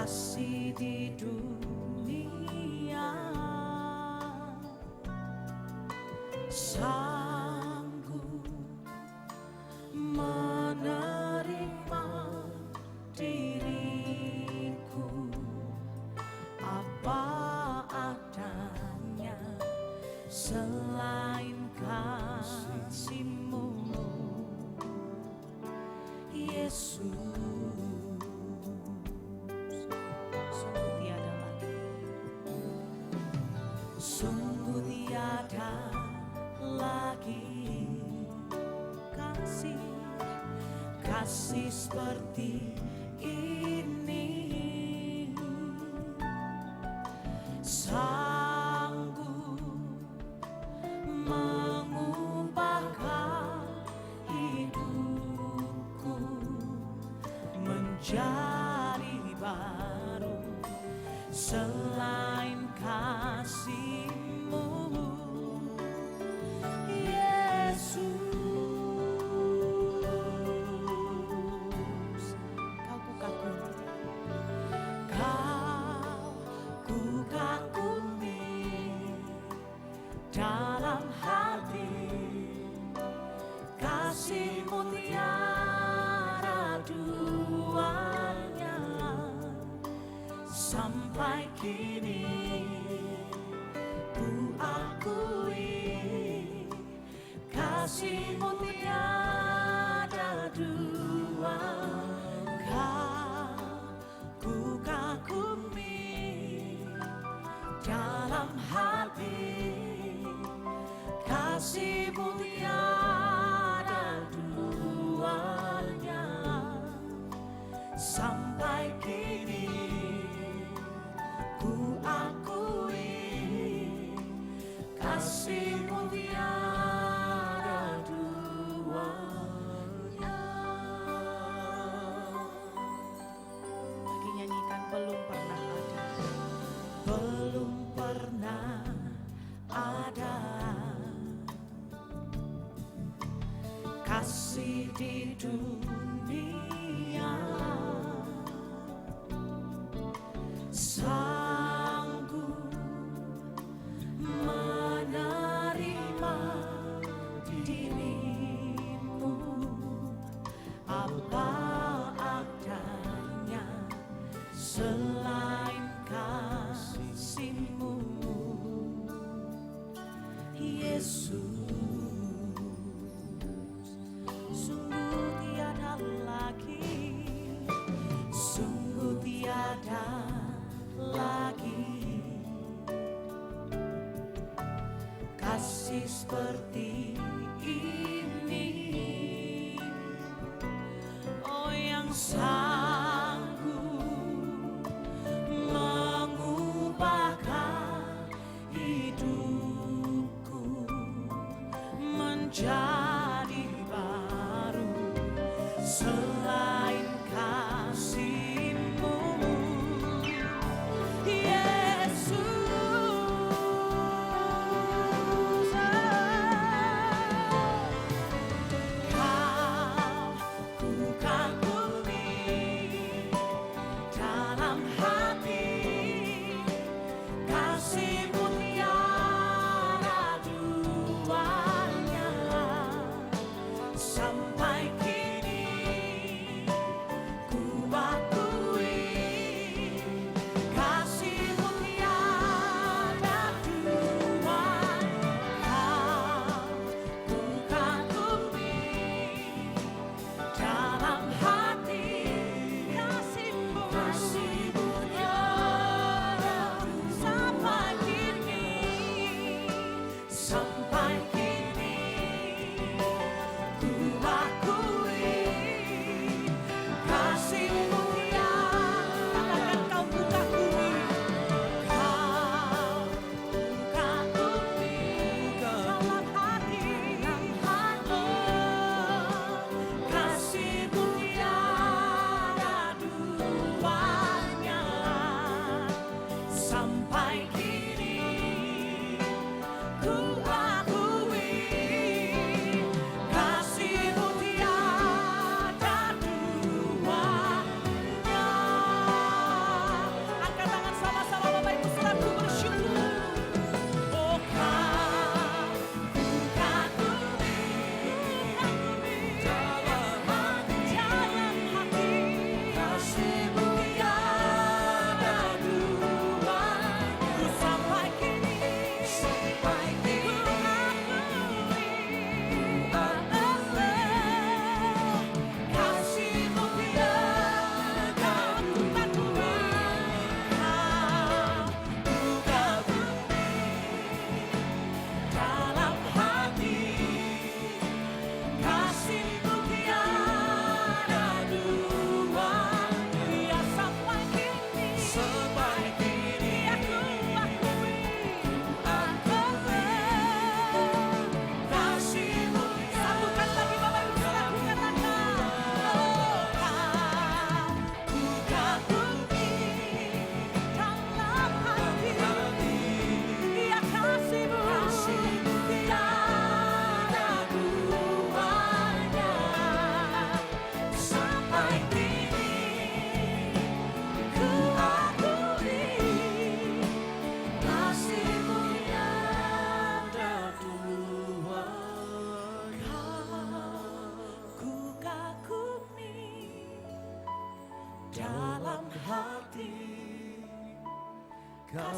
kasih di dunia sanggup menerima diriku apa adanya selain kasih-Mu, Yesus. Sungguh tiada lagi kasih seperti ini, sanggup mengubahkan hidupku menjadi baru selain kasih-Mu, Yesus. Kau ku kagumi dalam hati, kasih-Mu tiada duanya. Sampai kini ku akui kasih-Mu tiada dua. Ku kagumi dalam hati, kasih-Mu tiada duanya. Sampai kini ku akui kasih-Mu tiada duanya. Lagi nyanyikan belum pernah ada, belum pernah ada kasih di dunia sanggup menerima dirimu apa adanya selain kasih-Mu, Yesus. Sungguh tiada lagi, sungguh tiada lagi kasih seperti ini, oh yang sanggup mengubahkan hidupku menjadi baru selain kasih-Mu, Yesus. Sampai kini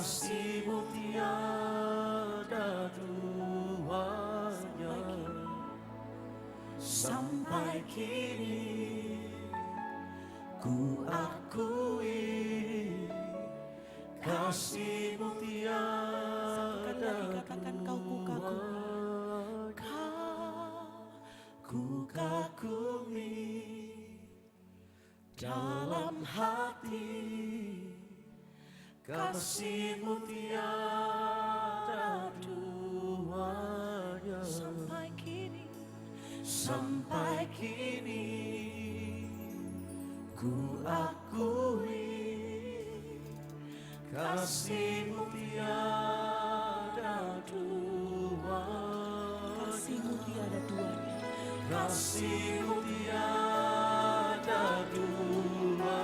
kasih-Mu tiada duanya. Sampai kini ku akui kasih-Mu tiada katakan kau ku kagumi. ku kagumi dalam hati. Kasih-Mu tiada duanya. Sampai kini ku akui kasih-Mu tiada duanya. Kasih-Mu tiada duanya. Kasih-Mu tiada duanya.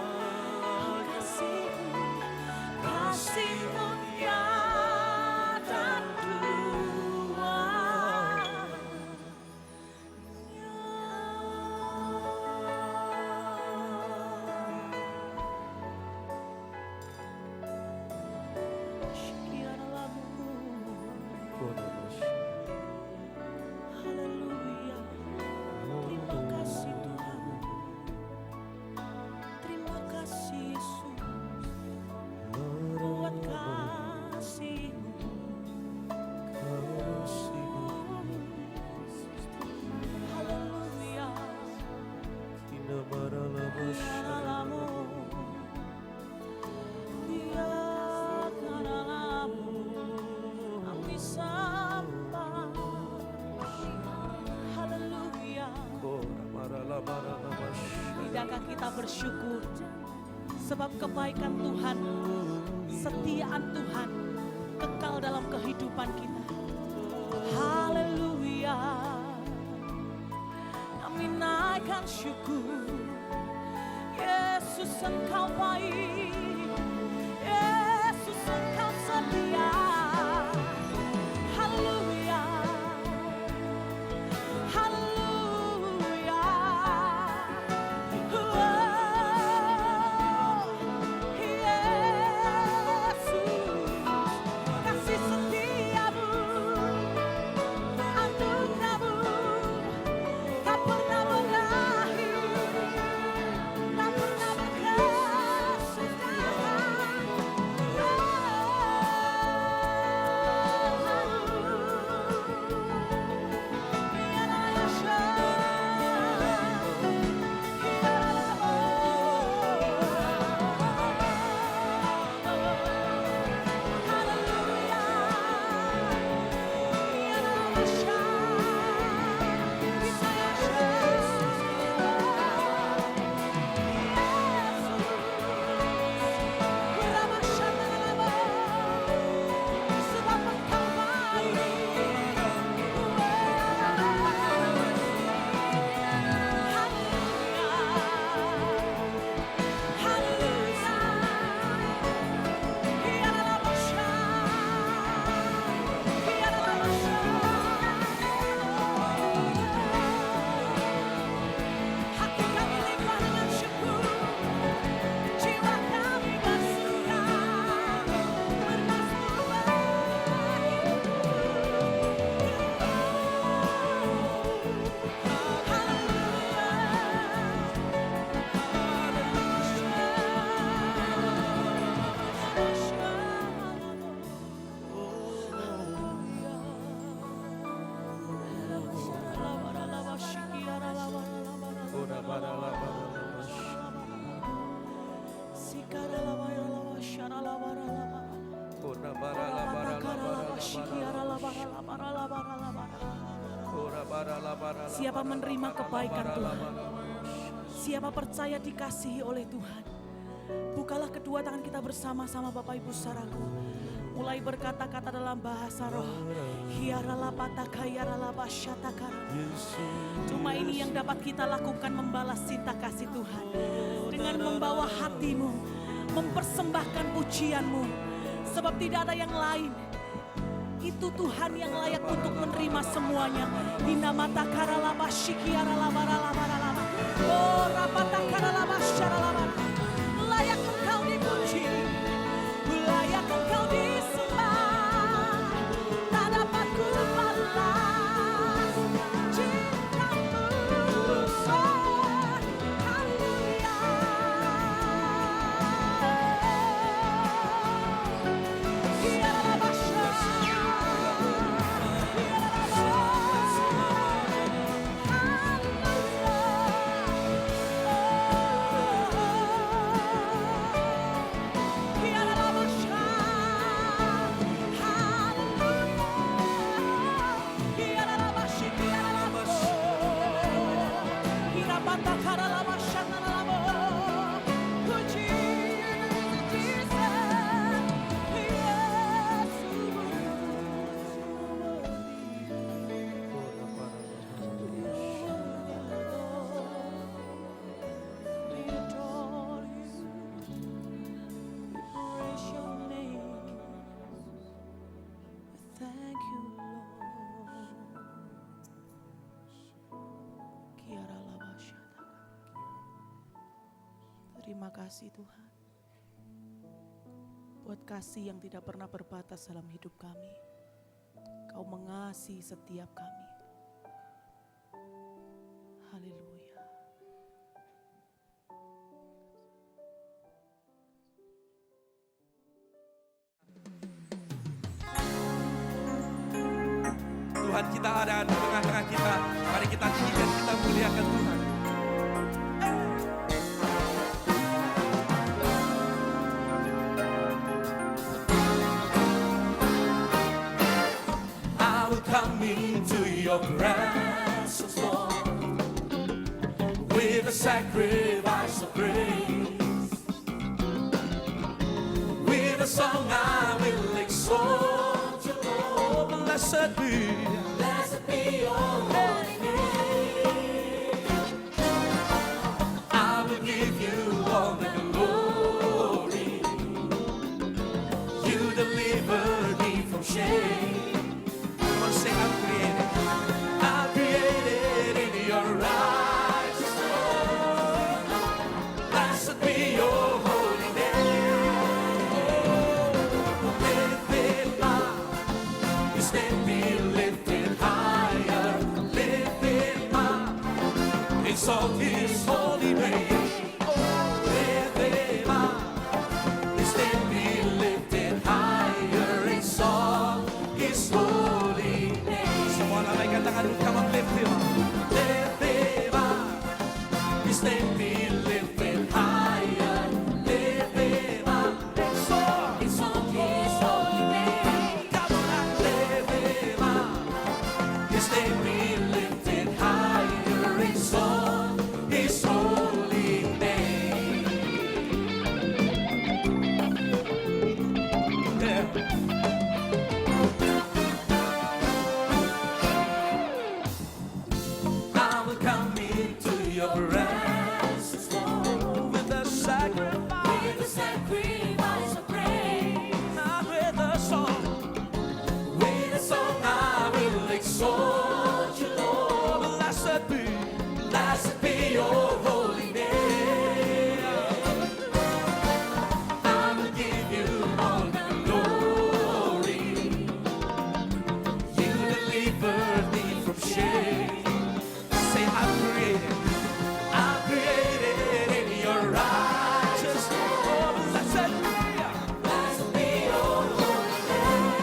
Kasih-Mu tiada duanya. Haleluya. Terima kasih Tuhan. Terima kasih Yesus. Buat kasih-Mu. Haleluya. Biarlah-Mu. Biarlah-Mu. Kami sembah. Haleluya. Tidakkah kita bersyukur sebab kebaikan Tuhan, setiaan Tuhan kekal dalam kehidupan kita. Haleluya. Kami naikkan syukur. Yesus Engkau baik. Yesus Engkau setia. Haleluya. Haleluya. Yesus, kasih setia-Mu, anugerah-Mu tak pernah berakhir, tak pernah Siapa menerima kebaikan Tuhan, siapa percaya dikasihi oleh Tuhan, bukalah kedua tangan kita bersama-sama Bapak Ibu saudaraku. Mulai berkata-kata dalam bahasa roh. Cuma ini yang dapat kita lakukan, membalas cinta kasih Tuhan dengan membawa hatimu, mempersembahkan pujianmu, sebab tidak ada yang lain. Itu Tuhan yang layak untuk menerima semuanya. Hinamata karalaba shikiara labara labara laba. Oh rapata karalaba syaralaba. Layak engkau dipuji. Layak akan Kau disembah, tak dapat ku balas cinta-Mu. Haleluya. Thank you, Lord. Kiara Labashata. Terima kasih Tuhan, buat kasih yang tidak pernah berbatas dalam hidup kami. Kau mengasihi setiap kami. Haleluya. Tuhan kita ada di tengah-tengah kita. Mari kita tinggikan, kita muliakan Tuhan. I will come into your presence, Lord, with a sacrifice of praise. With a song I will exalt you, Lord. Blessed be. Blessed be your holy name. I will give you all the glory. You delivered me from shame. Come on, sing, I'm created. I'm created in your righteousness. Blessed be your holy name. Lifted up, His name be lifted higher. Lifted up, exalt His holy name. Lifted up, His name be lifted higher. Exalt His holy name. Semua lalai katakan, come on, lift Him up. Lift Him up, His name be lifted higher. Lift Him up, exalt His holy name. Come on, lift Him up, His name be lifted higher. Exalt His holy name. Yeah. I will come into your presence, Lord, With a sacrifice, with a sacrifice of praise. not with a song. With a song I will exalt you, Lord. Blessed be. Blessed be your holy name. I will give you all the glory. You delivered me from shame. Say, I'm created. I'm created in your righteousness. Oh, blessed be. Blessed be your holy name.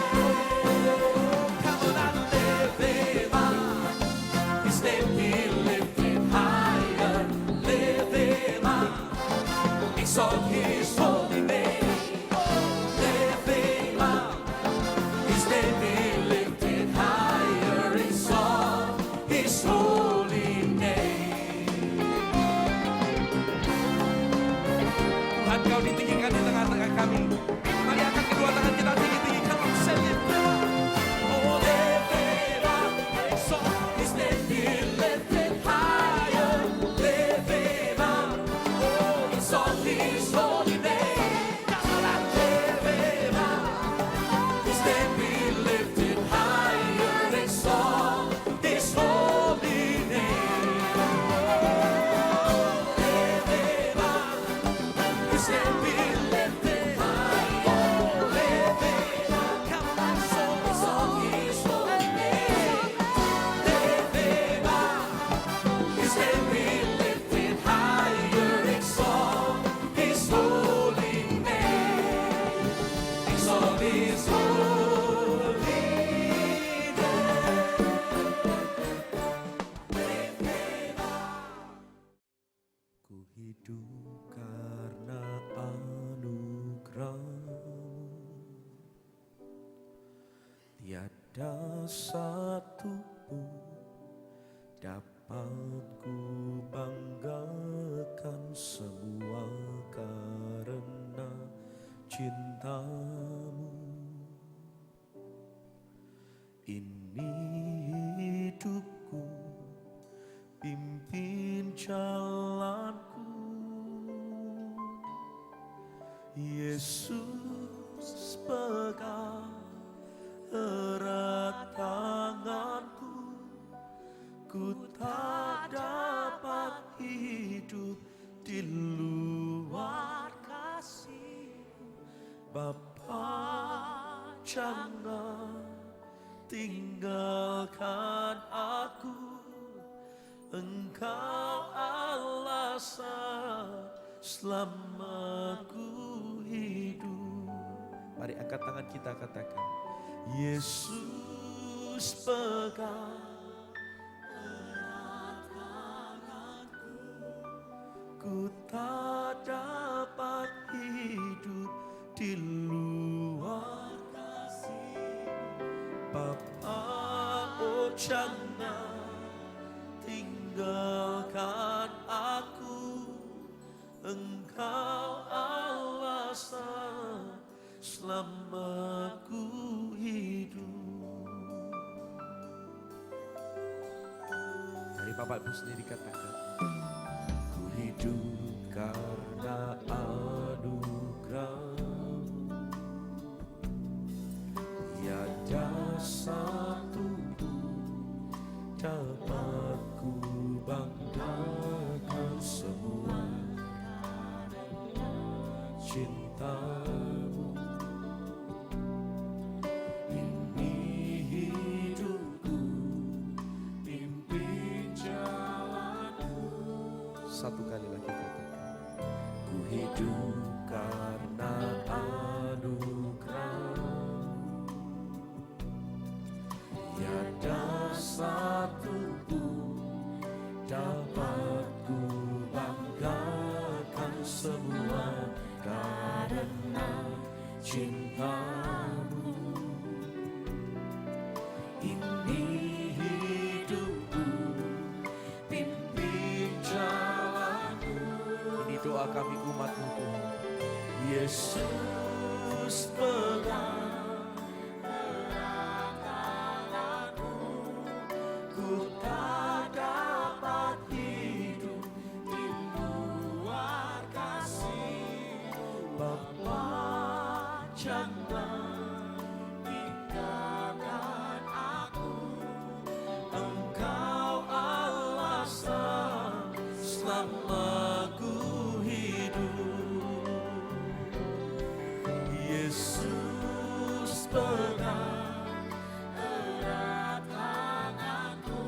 Come on, I lift Him up. Tiada satu dapat ku banggakan, semua karena cintamu. Ini hidupku, pimpin jalanku. Yesus pegang erat tanganku, ku tak dapat hidup di luar kasih-Mu. Bapa, jangan tinggalkan aku, Engkau Allah selama ku hidup. Mari angkat tangan kita, katakan, Yesus pegang erat tanganku, ku tak dapat hidup di luar kasih. Bapa, oh jangan tinggalkan aku, Engkau Allah selama ku hidup. Dari Bapak Ibu sendiri katakan, ku hidup karena anugerah-Mu. Tiada satu dapat ku banggakan, semua cinta-Mu. Ini hidupku, pimpin jalanku. Satu kali lagi katakan, ku hidup karena anugerah-Mu. Tiada satu pun dapat ku banggakan, semua karena cinta-Mu. Ini hidupku, pimpin jalanku. Ini doa kami umat-Mu Tuhan. Yesus pegang erat tanganku, ku tak dapat hidup di luar kasih. Bapa, jangan tinggalkan aku, Engkau Allah selama ku hidup. Yesus pegang erat tanganku,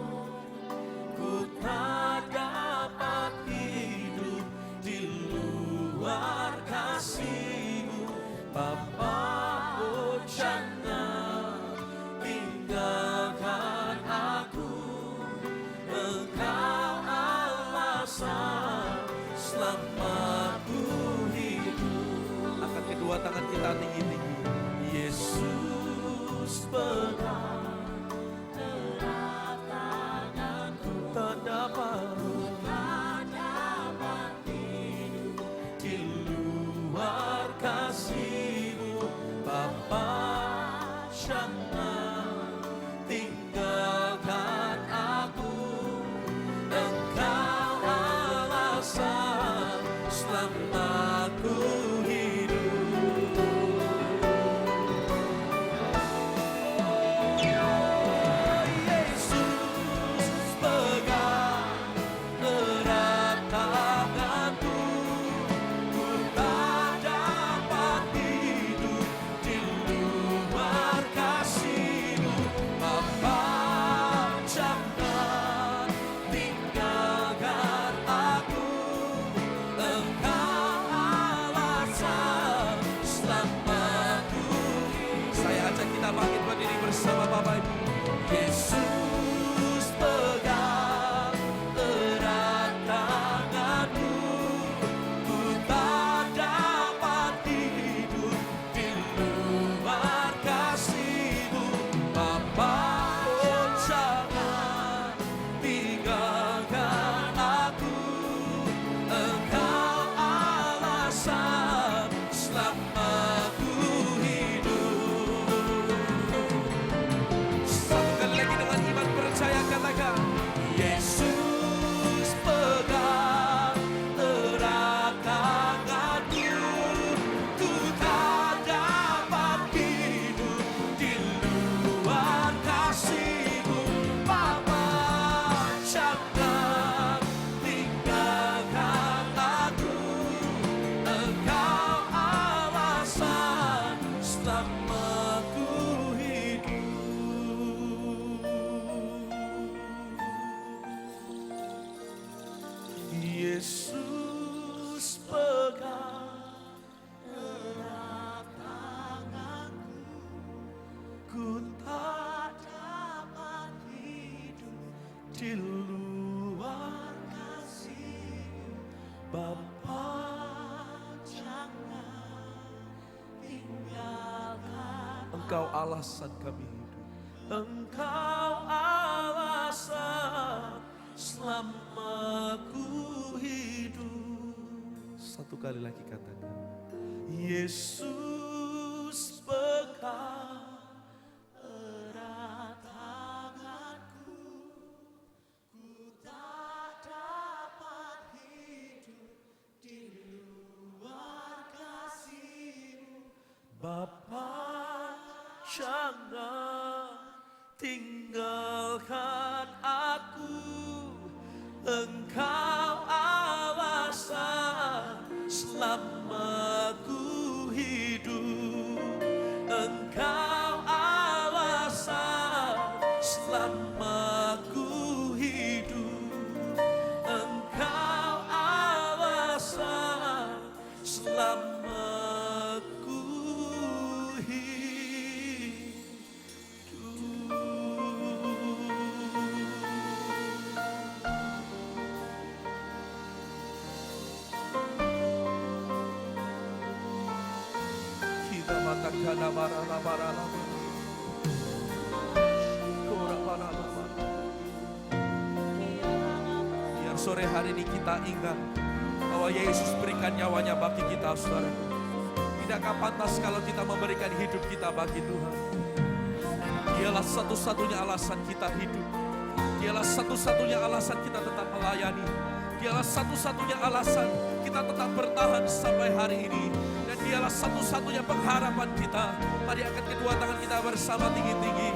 di luar kasih Bapa. Engkau alasan kami hidup. Engkau alasan selama ku hidup. Satu kali lagi katakan, Yesus pegang erat tanganku, ku tak dapat hidup di luar kasih-Mu. Bapa, jangan tinggalkan aku. Engkau alasan selama ku hidup. Engkau alasan selama ku hidup. Engkau alasan selama ku Biar sore hari ini kita ingat bahwa Yesus berikan nyawanya bagi kita, saudara. Tidakkah pantas kalau kita memberikan hidup kita bagi Tuhan? Dialah satu-satunya alasan kita hidup. Dialah satu-satunya alasan kita tetap melayani. Dialah satu-satunya alasan kita tetap bertahan sampai hari ini. Dan dialah satu-satunya pengharapan kita. Mari angkat kedua tangan kita bersama tinggi-tinggi.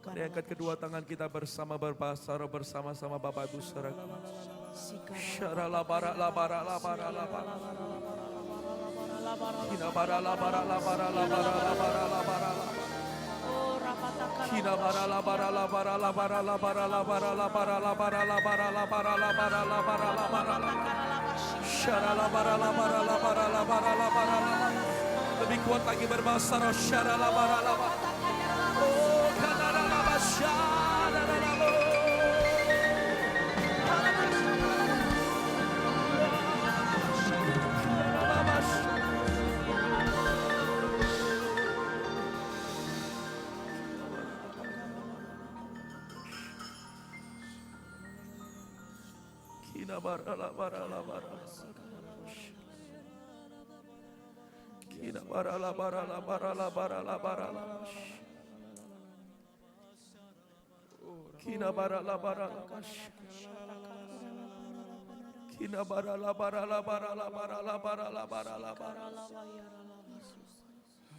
Mari angkat kedua tangan kita bersama berbahasa bersama-sama Bapak Ibu Saudara. Syarala bara la bara la bara la bara. Kina bara la bara la bara la bara la bara la bara la. Kina bara la bara la bara la bara la bara la bara la bara la bara la bara la bara la bara la bara la bara la. Syarala bara la bara la bara la bara la bara la. Lebih kuat lagi berbahasa roh syarala bara la bara. Oh kanara la basyara la la. Kina bara la bara la bara la. Kina bara la bara la bara la bara la bara la. Kina bara la bara la. Kina bara la bara la bara la bara la bara la bara la bara la.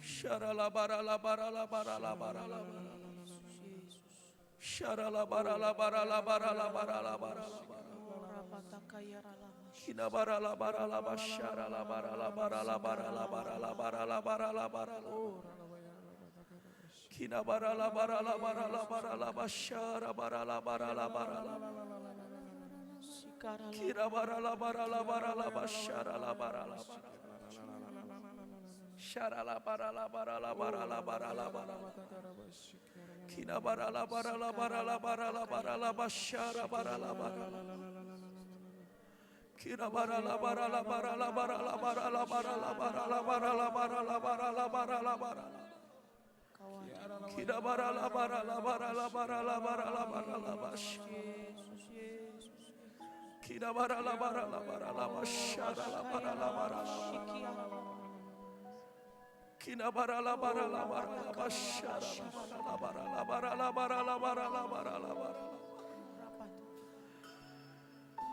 Syara la bara la bara la bara la bara la. Syara la bara la bara la bara la bara la bara la. Kina bara la bara la basyara la bara la bara la bara la bara la bara la bara la bara la. Kina bara la bara la bara la bara la basyara bara la bara la bara la. Kina bara la bara la bara la basyara la bara la bara. Syara la bara la bara la bara la bara la bara. Kina bara la bara la bara la bara la bara la basyara bara la bara. Kina bara la bara la bara la bara la bara la bara la bara la bara la bara la bara la bara la bara. Kina bara la bara la bara la bara la bara la bara la bash. Kina bara la bara la bara la basyara la bara la bara la. Kina bara la bara la bara la basyara la bara la bara la bara la bara la bara la bara.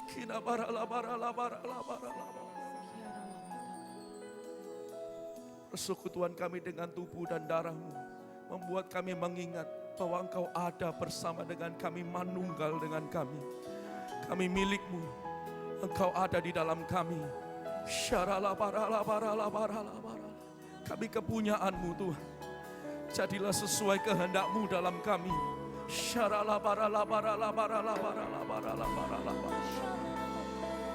Kina bara la bara la bara la bara la. Persekutuan kami dengan tubuh dan darah-Mu membuat kami mengingat bahwa Engkau ada bersama dengan kami, manunggal dengan kami. Kami milik-Mu, Engkau ada di dalam kami. Syarala bara la bara la bara la bara. Kami kepunyaan-Mu Tuhan. Jadilah sesuai kehendak-Mu dalam kami. Syarala bara la bara la bara la bara la bara la bara la bara.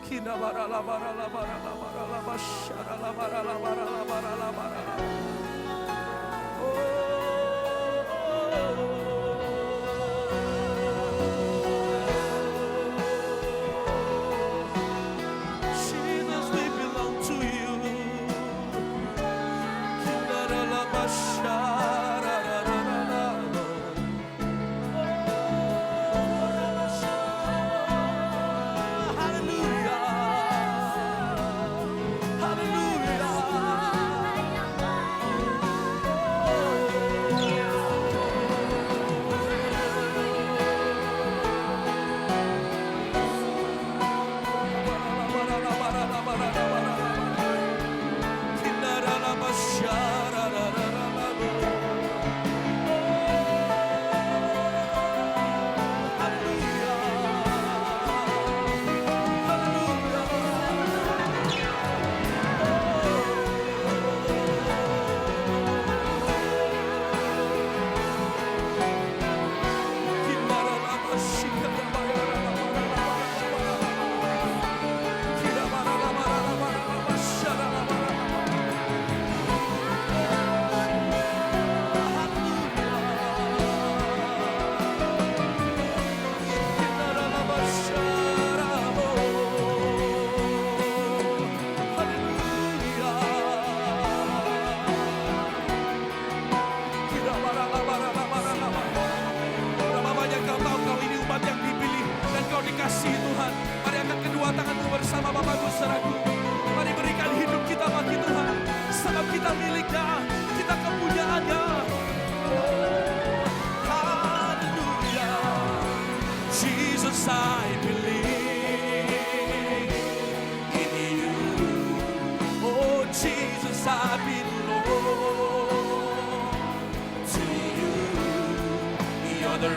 Kina bara la bara la bara la bara la basyara la bara la bara la bara la bara la. Jesus, we belong to you. Kina la basyara la la la. Hallelujah.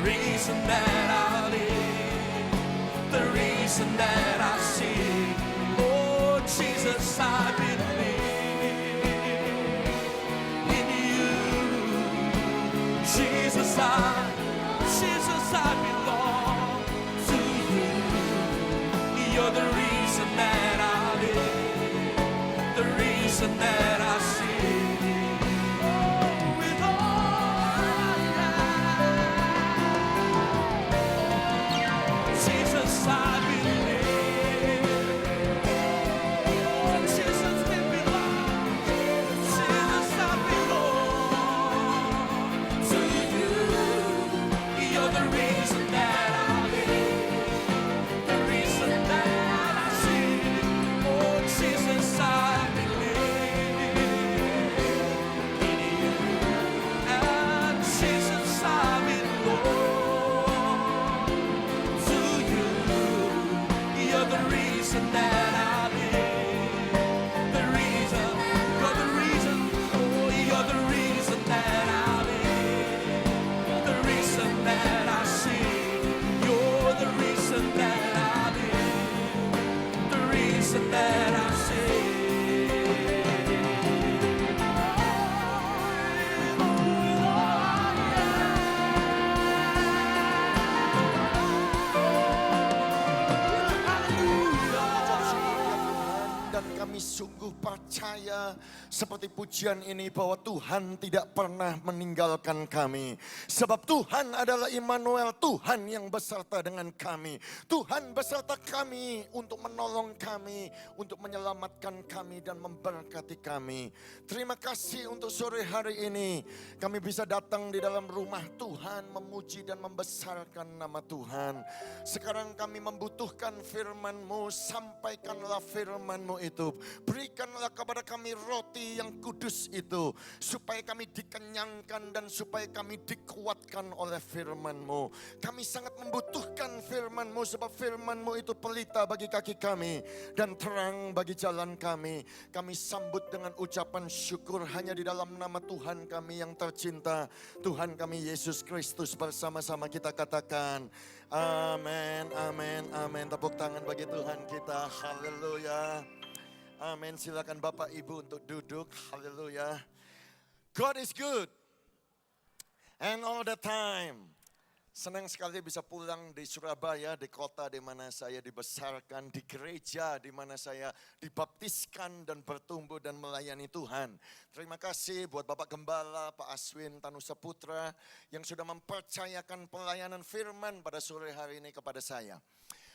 reason that I live, the reason that I sing. Oh Jesus, I believe in you. Jesus, I belong to you. You're the reason that I live, the reason that I sing. With all I have, Jesus, I believe. Jesus, we belong. Jesus, I belong to you. You're the reason that I live, the reason that I sing. Oh, Jesus, I believe in you. And Jesus, I belong to you. You're the reason that I live, the reason, you're the reason, oh, you're the reason that I live, the reason that I sing. You're the reason that I live, the reason that I sing. Dan kami sungguh percaya seperti pujian ini bahwa Tuhan tidak pernah meninggalkan kami. Sebab Tuhan adalah Immanuel, Tuhan yang beserta dengan kami. Tuhan beserta kami untuk menolong kami, untuk menyelamatkan kami dan memberkati kami. Terima kasih untuk sore hari ini kami bisa datang di dalam rumah Tuhan, memuji dan membesarkan nama Tuhan. Sekarang kami membutuhkan firman-Mu, sampaikanlah firman-Mu itu. Berikanlah kepada kami roti yang kudus itu, supaya kami dikenyangkan dan supaya kami dikuatkan oleh firman-Mu. Kami sangat membutuhkan firman-Mu, sebab firman-Mu itu pelita bagi kaki kami dan terang bagi jalan kami. Kami sambut dengan ucapan syukur hanya di dalam nama Tuhan kami yang tercinta, Tuhan kami Yesus Kristus. Bersama-sama kita katakan amin, amin, amin. Tepuk tangan bagi Tuhan kita. Haleluya. Amin. Silakan Bapak Ibu untuk duduk. Haleluya. God is good. And all the time. Senang sekali bisa pulang di Surabaya, di kota di mana saya dibesarkan, di gereja di mana saya dibaptiskan dan bertumbuh dan melayani Tuhan. Terima kasih buat Bapak Gembala, Pak Aswin Tanusa Putra yang sudah mempercayakan pelayanan firman pada sore hari ini kepada saya.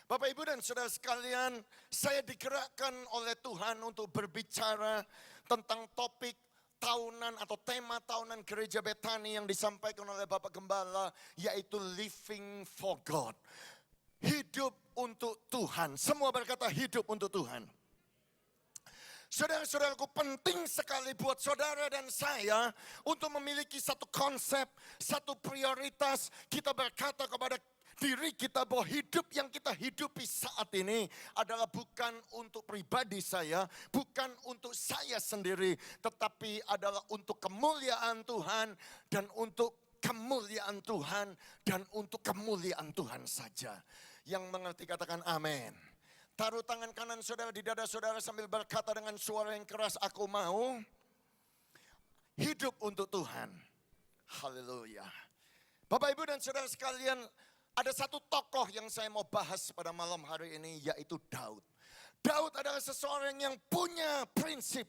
Bapak Ibu dan Saudara sekalian, saya digerakkan oleh Tuhan untuk berbicara tentang topik tahunan atau tema tahunan Gereja Betani yang disampaikan oleh Bapak Gembala, yaitu Living for God. Hidup untuk Tuhan. Semua berkata hidup untuk Tuhan. Saudara-saudaraku, penting sekali buat saudara dan saya untuk memiliki satu konsep, satu prioritas. Kita berkata kepada diri kita bahwa hidup yang kita hidupi saat ini adalah bukan untuk pribadi saya, bukan untuk saya sendiri, tetapi adalah untuk kemuliaan Tuhan dan untuk kemuliaan Tuhan dan untuk kemuliaan Tuhan saja. Yang mengerti katakan amin. Taruh tangan kanan saudara di dada saudara sambil berkata dengan suara yang keras, aku mau hidup untuk Tuhan. Haleluya. Bapak Ibu dan saudara sekalian, ada satu tokoh yang saya mau bahas pada malam hari ini, yaitu Daud. Daud adalah seseorang yang punya prinsip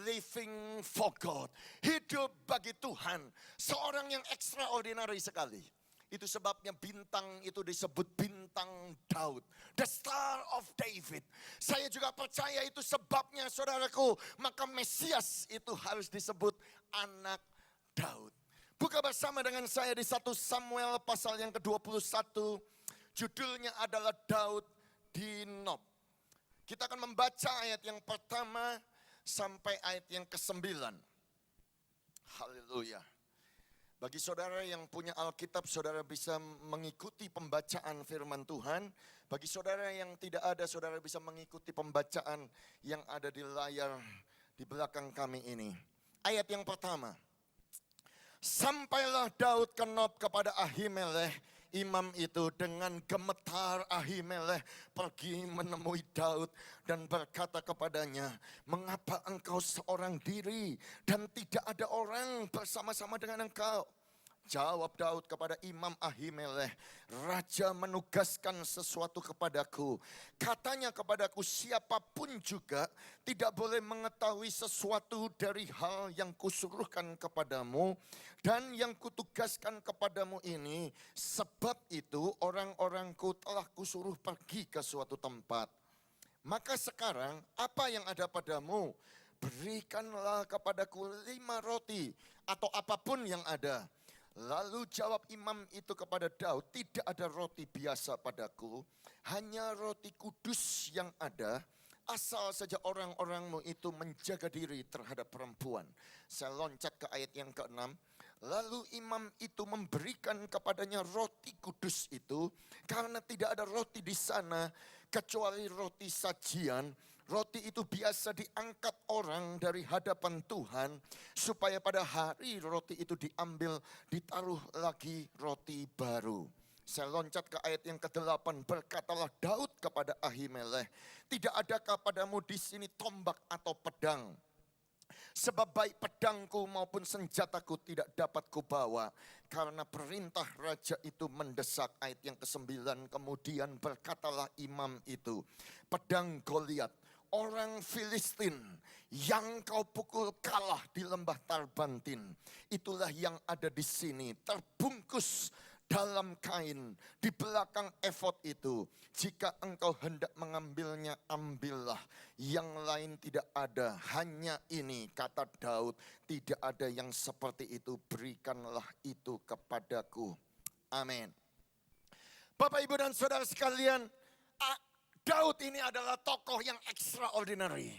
living for God. Hidup bagi Tuhan. Seorang yang extraordinary sekali. Itu sebabnya bintang itu disebut bintang Daud. The Star of David. Saya juga percaya itu sebabnya saudaraku, maka Mesias itu harus disebut anak Daud. Buka bersama dengan saya di 1 Samuel pasal yang ke-21. Judulnya adalah Daud di Nob. Kita akan membaca ayat yang pertama sampai ayat yang ke-9. Haleluya. Bagi saudara yang punya Alkitab, saudara bisa mengikuti pembacaan firman Tuhan. Bagi saudara yang tidak ada, saudara bisa mengikuti pembacaan yang ada di layar di belakang kami ini. Ayat yang pertama. Sampailah Daud ke Nob kepada Ahimelech, Imam itu dengan gemetar Ahimelech pergi menemui Daud dan berkata kepadanya, mengapa engkau seorang diri dan tidak ada orang bersama-sama dengan engkau? Jawab Daud kepada Imam Ahimelech, Raja menugaskan sesuatu kepadaku. Katanya kepadaku, siapapun juga tidak boleh mengetahui sesuatu dari hal yang kusuruhkan kepadamu dan yang kutugaskan kepadamu ini. Sebab itu orang-orangku telah kusuruh pergi ke suatu tempat. Maka sekarang apa yang ada padamu? Berikanlah kepadaku 5 roti atau apapun yang ada. Lalu jawab imam itu kepada Daud, tidak ada roti biasa padaku, hanya roti kudus yang ada, asal saja orang-orangmu itu menjaga diri terhadap perempuan. Saya loncat ke ayat yang ke-6. Lalu imam itu memberikan kepadanya roti kudus itu, karena tidak ada roti di sana kecuali roti sajian. Roti itu biasa diangkat orang dari hadapan Tuhan, supaya pada hari roti itu diambil, ditaruh lagi roti baru. Saya loncat ke ayat yang ke-8, berkatalah Daud kepada Ahimelech, tidak adakah padamu di sini tombak atau pedang? Sebab baik pedangku maupun senjataku tidak dapat kubawa, karena perintah raja itu mendesak. Ayat yang ke-9, kemudian berkatalah imam itu, pedang Goliat, orang Filistin yang kau pukul kalah di lembah Tarbantin, itulah yang ada di sini, terbungkus dalam kain di belakang efod itu. Jika engkau hendak mengambilnya, ambillah. Yang lain tidak ada, hanya ini, kata Daud, tidak ada yang seperti itu, berikanlah itu kepadaku. Amin. Bapak, Ibu, dan saudara sekalian, Daud ini adalah tokoh yang extraordinary.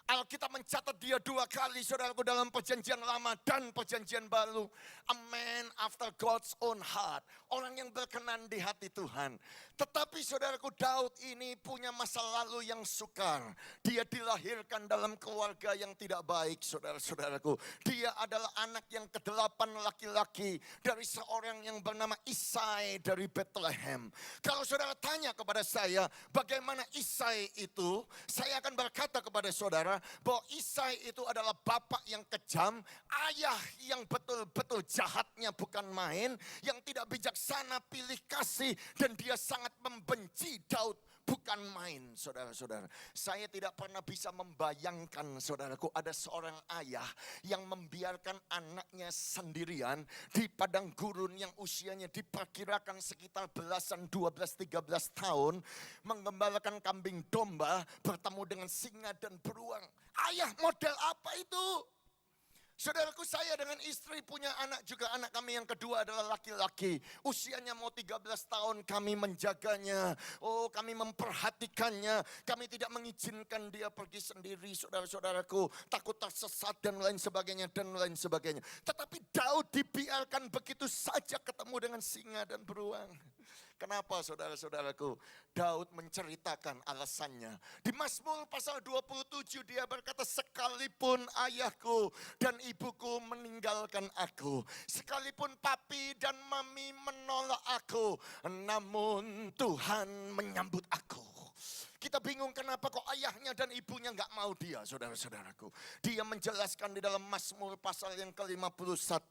Alkitab mencatat dia 2 kali, saudaraku, dalam perjanjian lama dan perjanjian baru. A man after God's own heart. Orang yang berkenan di hati Tuhan. Tetapi saudaraku, Daud ini punya masa lalu yang sukar. Dia dilahirkan dalam keluarga yang tidak baik, saudara-saudaraku. Dia adalah anak yang ke-8 laki-laki dari seorang yang bernama Isai dari Bethlehem. Kalau saudara tanya kepada saya, bagaimana Isai itu? Saya akan berkata kepada saudara, bahwa Isai itu adalah bapak yang kejam, ayah yang betul-betul jahatnya bukan main, yang tidak bijaksana pilih kasih, dan dia sangat membenci Daud bukan main, saudara-saudara. Saya tidak pernah bisa membayangkan, saudaraku, ada seorang ayah yang membiarkan anaknya sendirian di padang gurun yang usianya diperkirakan sekitar belasan, 12-13 tahun, menggembalakan kambing domba, bertemu dengan singa dan beruang. Ayah model apa itu? Saudaraku, saya dengan istri punya anak juga. Anak kami yang kedua adalah laki-laki. Usianya mau 13 tahun, kami menjaganya. Oh, kami memperhatikannya. Kami tidak mengizinkan dia pergi sendiri, saudara-saudaraku. Takut tersesat dan lain sebagainya, dan lain sebagainya. Tetapi Daud dibiarkan begitu saja ketemu dengan singa dan beruang. Kenapa, saudara-saudaraku? Daud menceritakan alasannya. Di Mazmur pasal 27 dia berkata, sekalipun ayahku dan ibuku meninggalkan aku, sekalipun papi dan mami menolak aku, namun Tuhan menyambut aku. Kita bingung kenapa kok ayahnya dan ibunya gak mau dia, saudara-saudaraku. Dia menjelaskan di dalam Mazmur pasal yang ke-51.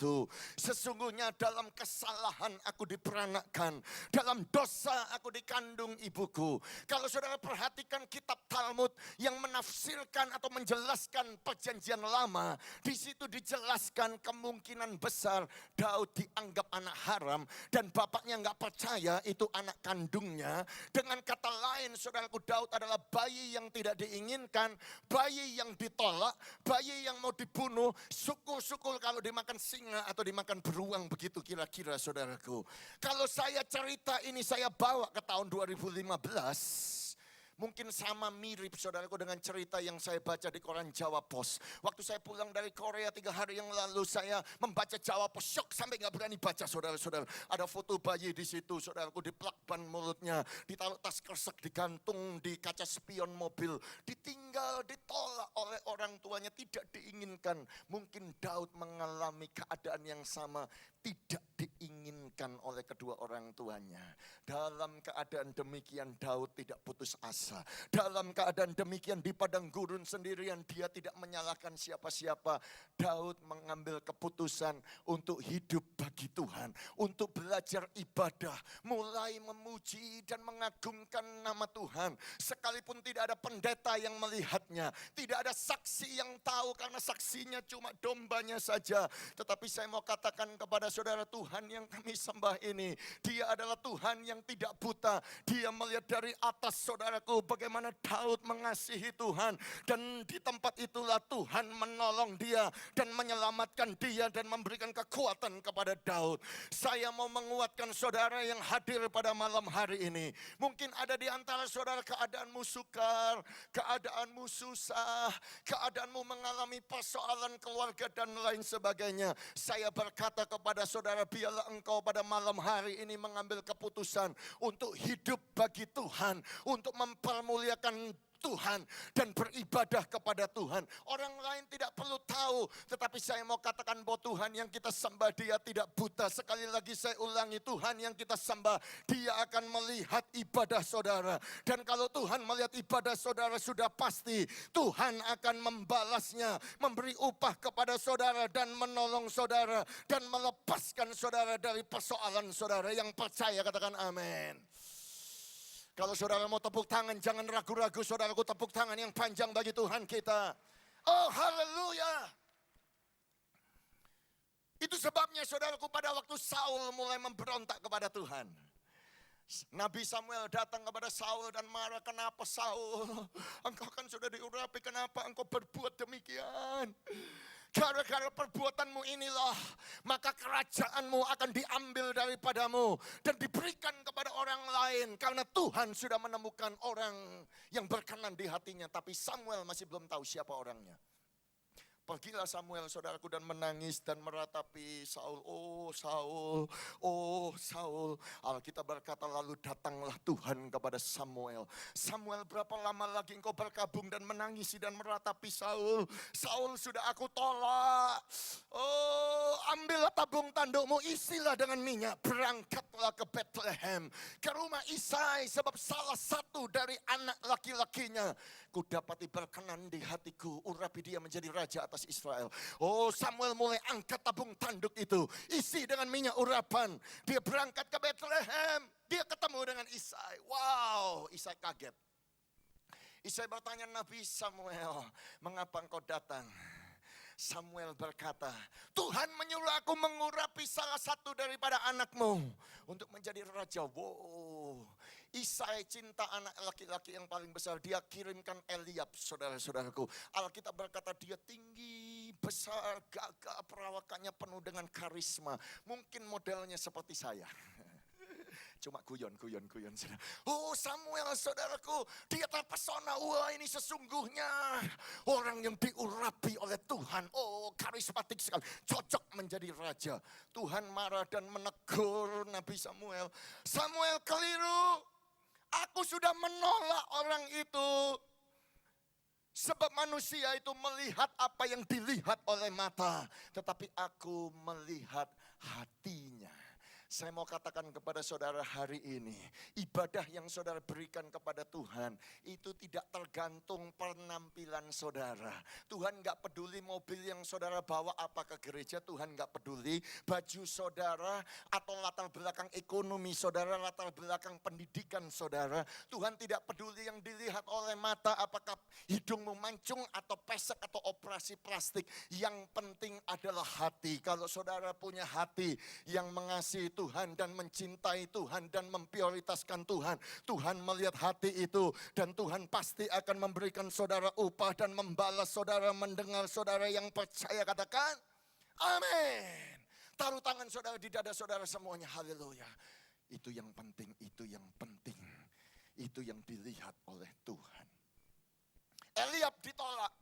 Sesungguhnya dalam kesalahan aku diperanakkan, dalam dosa aku dikandung ibuku. Kalau saudara perhatikan kitab Talmud yang menafsirkan atau menjelaskan perjanjian lama, di situ dijelaskan kemungkinan besar Daud dianggap anak haram dan bapaknya gak percaya itu anak kandungnya. Dengan kata lain, saudaraku, Daud adalah bayi yang tidak diinginkan, bayi yang ditolak, bayi yang mau dibunuh. Syukur-syukur kalau dimakan singa atau dimakan beruang, begitu kira-kira, saudaraku. Kalau saya cerita ini saya bawa ke tahun 2015, Mungkin sama mirip saudaraku dengan cerita yang saya baca di koran Jawa Pos. Waktu saya pulang dari Korea 3 hari yang lalu, saya membaca Jawa Pos, syok sampai gak berani baca saudara-saudara. Ada foto bayi di situ saudaraku, diplak ban mulutnya, ditaruh tas kresek, digantung di kaca spion mobil, ditinggal, ditolak oleh orang tuanya, tidak diinginkan. Mungkin Daud mengalami keadaan yang sama, tidak diinginkan oleh kedua orang tuanya. Dalam keadaan demikian Daud tidak putus asa. Dalam keadaan demikian di padang gurun sendirian, dia tidak menyalahkan siapa-siapa. Daud mengambil keputusan untuk hidup bagi Tuhan, untuk belajar ibadah, mulai memuji dan mengagungkan nama Tuhan. Sekalipun tidak ada pendeta yang melihatnya, tidak ada saksi yang tahu karena saksinya cuma dombanya saja. Tetapi saya mau katakan kepada saudara, Tuhan yang kami sembah ini, Dia adalah Tuhan yang tidak buta. Dia melihat dari atas saudaraku bagaimana Daud mengasihi Tuhan. Dan di tempat itulah Tuhan menolong dia dan menyelamatkan dia dan memberikan kekuatan kepada Daud. Saya mau menguatkan saudara yang hadir pada malam hari ini. Mungkin ada di antara saudara keadaanmu sukar, keadaanmu susah, keadaanmu mengalami persoalan keluarga dan lain sebagainya. Saya berkata kepada saudara, biarlah engkau pada malam hari ini mengambil keputusan untuk hidup bagi Tuhan, untuk mempermuliakan Tuhan dan beribadah kepada Tuhan. Orang lain tidak perlu tahu, tetapi saya mau katakan bahwa Tuhan yang kita sembah, Dia tidak buta. Sekali lagi saya ulangi, Tuhan yang kita sembah, Dia akan melihat ibadah saudara. Dan kalau Tuhan melihat ibadah saudara, sudah pasti Tuhan akan membalasnya, memberi upah kepada saudara dan menolong saudara dan melepaskan saudara dari persoalan saudara. Yang percaya katakan amin. Kalau saudara mau tepuk tangan, jangan ragu-ragu saudaraku, tepuk tangan yang panjang bagi Tuhan kita. Oh haleluya. Itu sebabnya saudaraku, pada waktu Saul mulai memberontak kepada Tuhan, Nabi Samuel datang kepada Saul dan marah. Kenapa Saul? Engkau kan sudah diurapi, kenapa engkau berbuat demikian? Gara-gara perbuatanmu inilah, maka kerajaanmu akan diambil daripadamu dan diberikan kepada orang lain. Karena Tuhan sudah menemukan orang yang berkenan di hatinya. Tapi Samuel masih belum tahu siapa orangnya. Pergilah Samuel saudaraku dan menangis dan meratapi Saul. Oh Saul, oh Saul. Alkitab berkata lalu datanglah Tuhan kepada Samuel. Samuel, berapa lama lagi engkau berkabung dan menangisi dan meratapi Saul? Saul sudah aku tolak. Oh, ambillah tabung tandukmu, isilah dengan minyak. Berangkatlah ke Bethlehem, ke rumah Isai, sebab salah satu dari anak laki-lakinya kudapati berkenan di hatiku. Urapi dia menjadi raja atas Israel. Oh, Samuel mulai angkat tabung tanduk itu, isi dengan minyak urapan. Dia berangkat ke Bethlehem. Dia ketemu dengan Isai. Wow, Isai kaget. Isai bertanya, Nabi Samuel, mengapa engkau datang? Samuel berkata, Tuhan menyuruh aku mengurapi salah satu daripada anakmu untuk menjadi raja. Wow, Isai cinta anak laki-laki yang paling besar. Dia kirimkan Eliab, saudara-saudaraku. Alkitab berkata dia tinggi, besar, gagah, perawakannya penuh dengan karisma. Mungkin modelnya seperti saya. Cuma guyon. Oh Samuel saudaraku, dia terpesona. Wah, ini sesungguhnya orang yang diurapi oleh Tuhan. Oh, karismatik sekali, cocok menjadi raja. Tuhan marah dan menegur Nabi Samuel. Samuel, keliru. Aku sudah menolak orang itu. Sebab manusia itu melihat apa yang dilihat oleh mata, tetapi aku melihat hatinya. Saya mau katakan kepada saudara hari ini, ibadah yang saudara berikan kepada Tuhan itu tidak tergantung penampilan saudara. Tuhan gak peduli mobil yang saudara bawa apa ke gereja, Tuhan gak peduli baju saudara atau latar belakang ekonomi saudara, latar belakang pendidikan saudara. Tuhan tidak peduli yang dilihat oleh mata, apakah hidungmu mancung atau pesek atau operasi plastik. Yang penting adalah hati. Kalau saudara punya hati yang mengasihi Tuhan dan mencintai Tuhan dan memprioritaskan Tuhan, Tuhan melihat hati itu dan Tuhan pasti akan memberikan saudara upah dan membalas saudara mendengar saudara yang percaya. Katakan amin. Taruh tangan saudara di dada saudara semuanya. Haleluya. Itu yang penting, itu yang penting. itu yang dilihat oleh Tuhan. Eliab ditolak.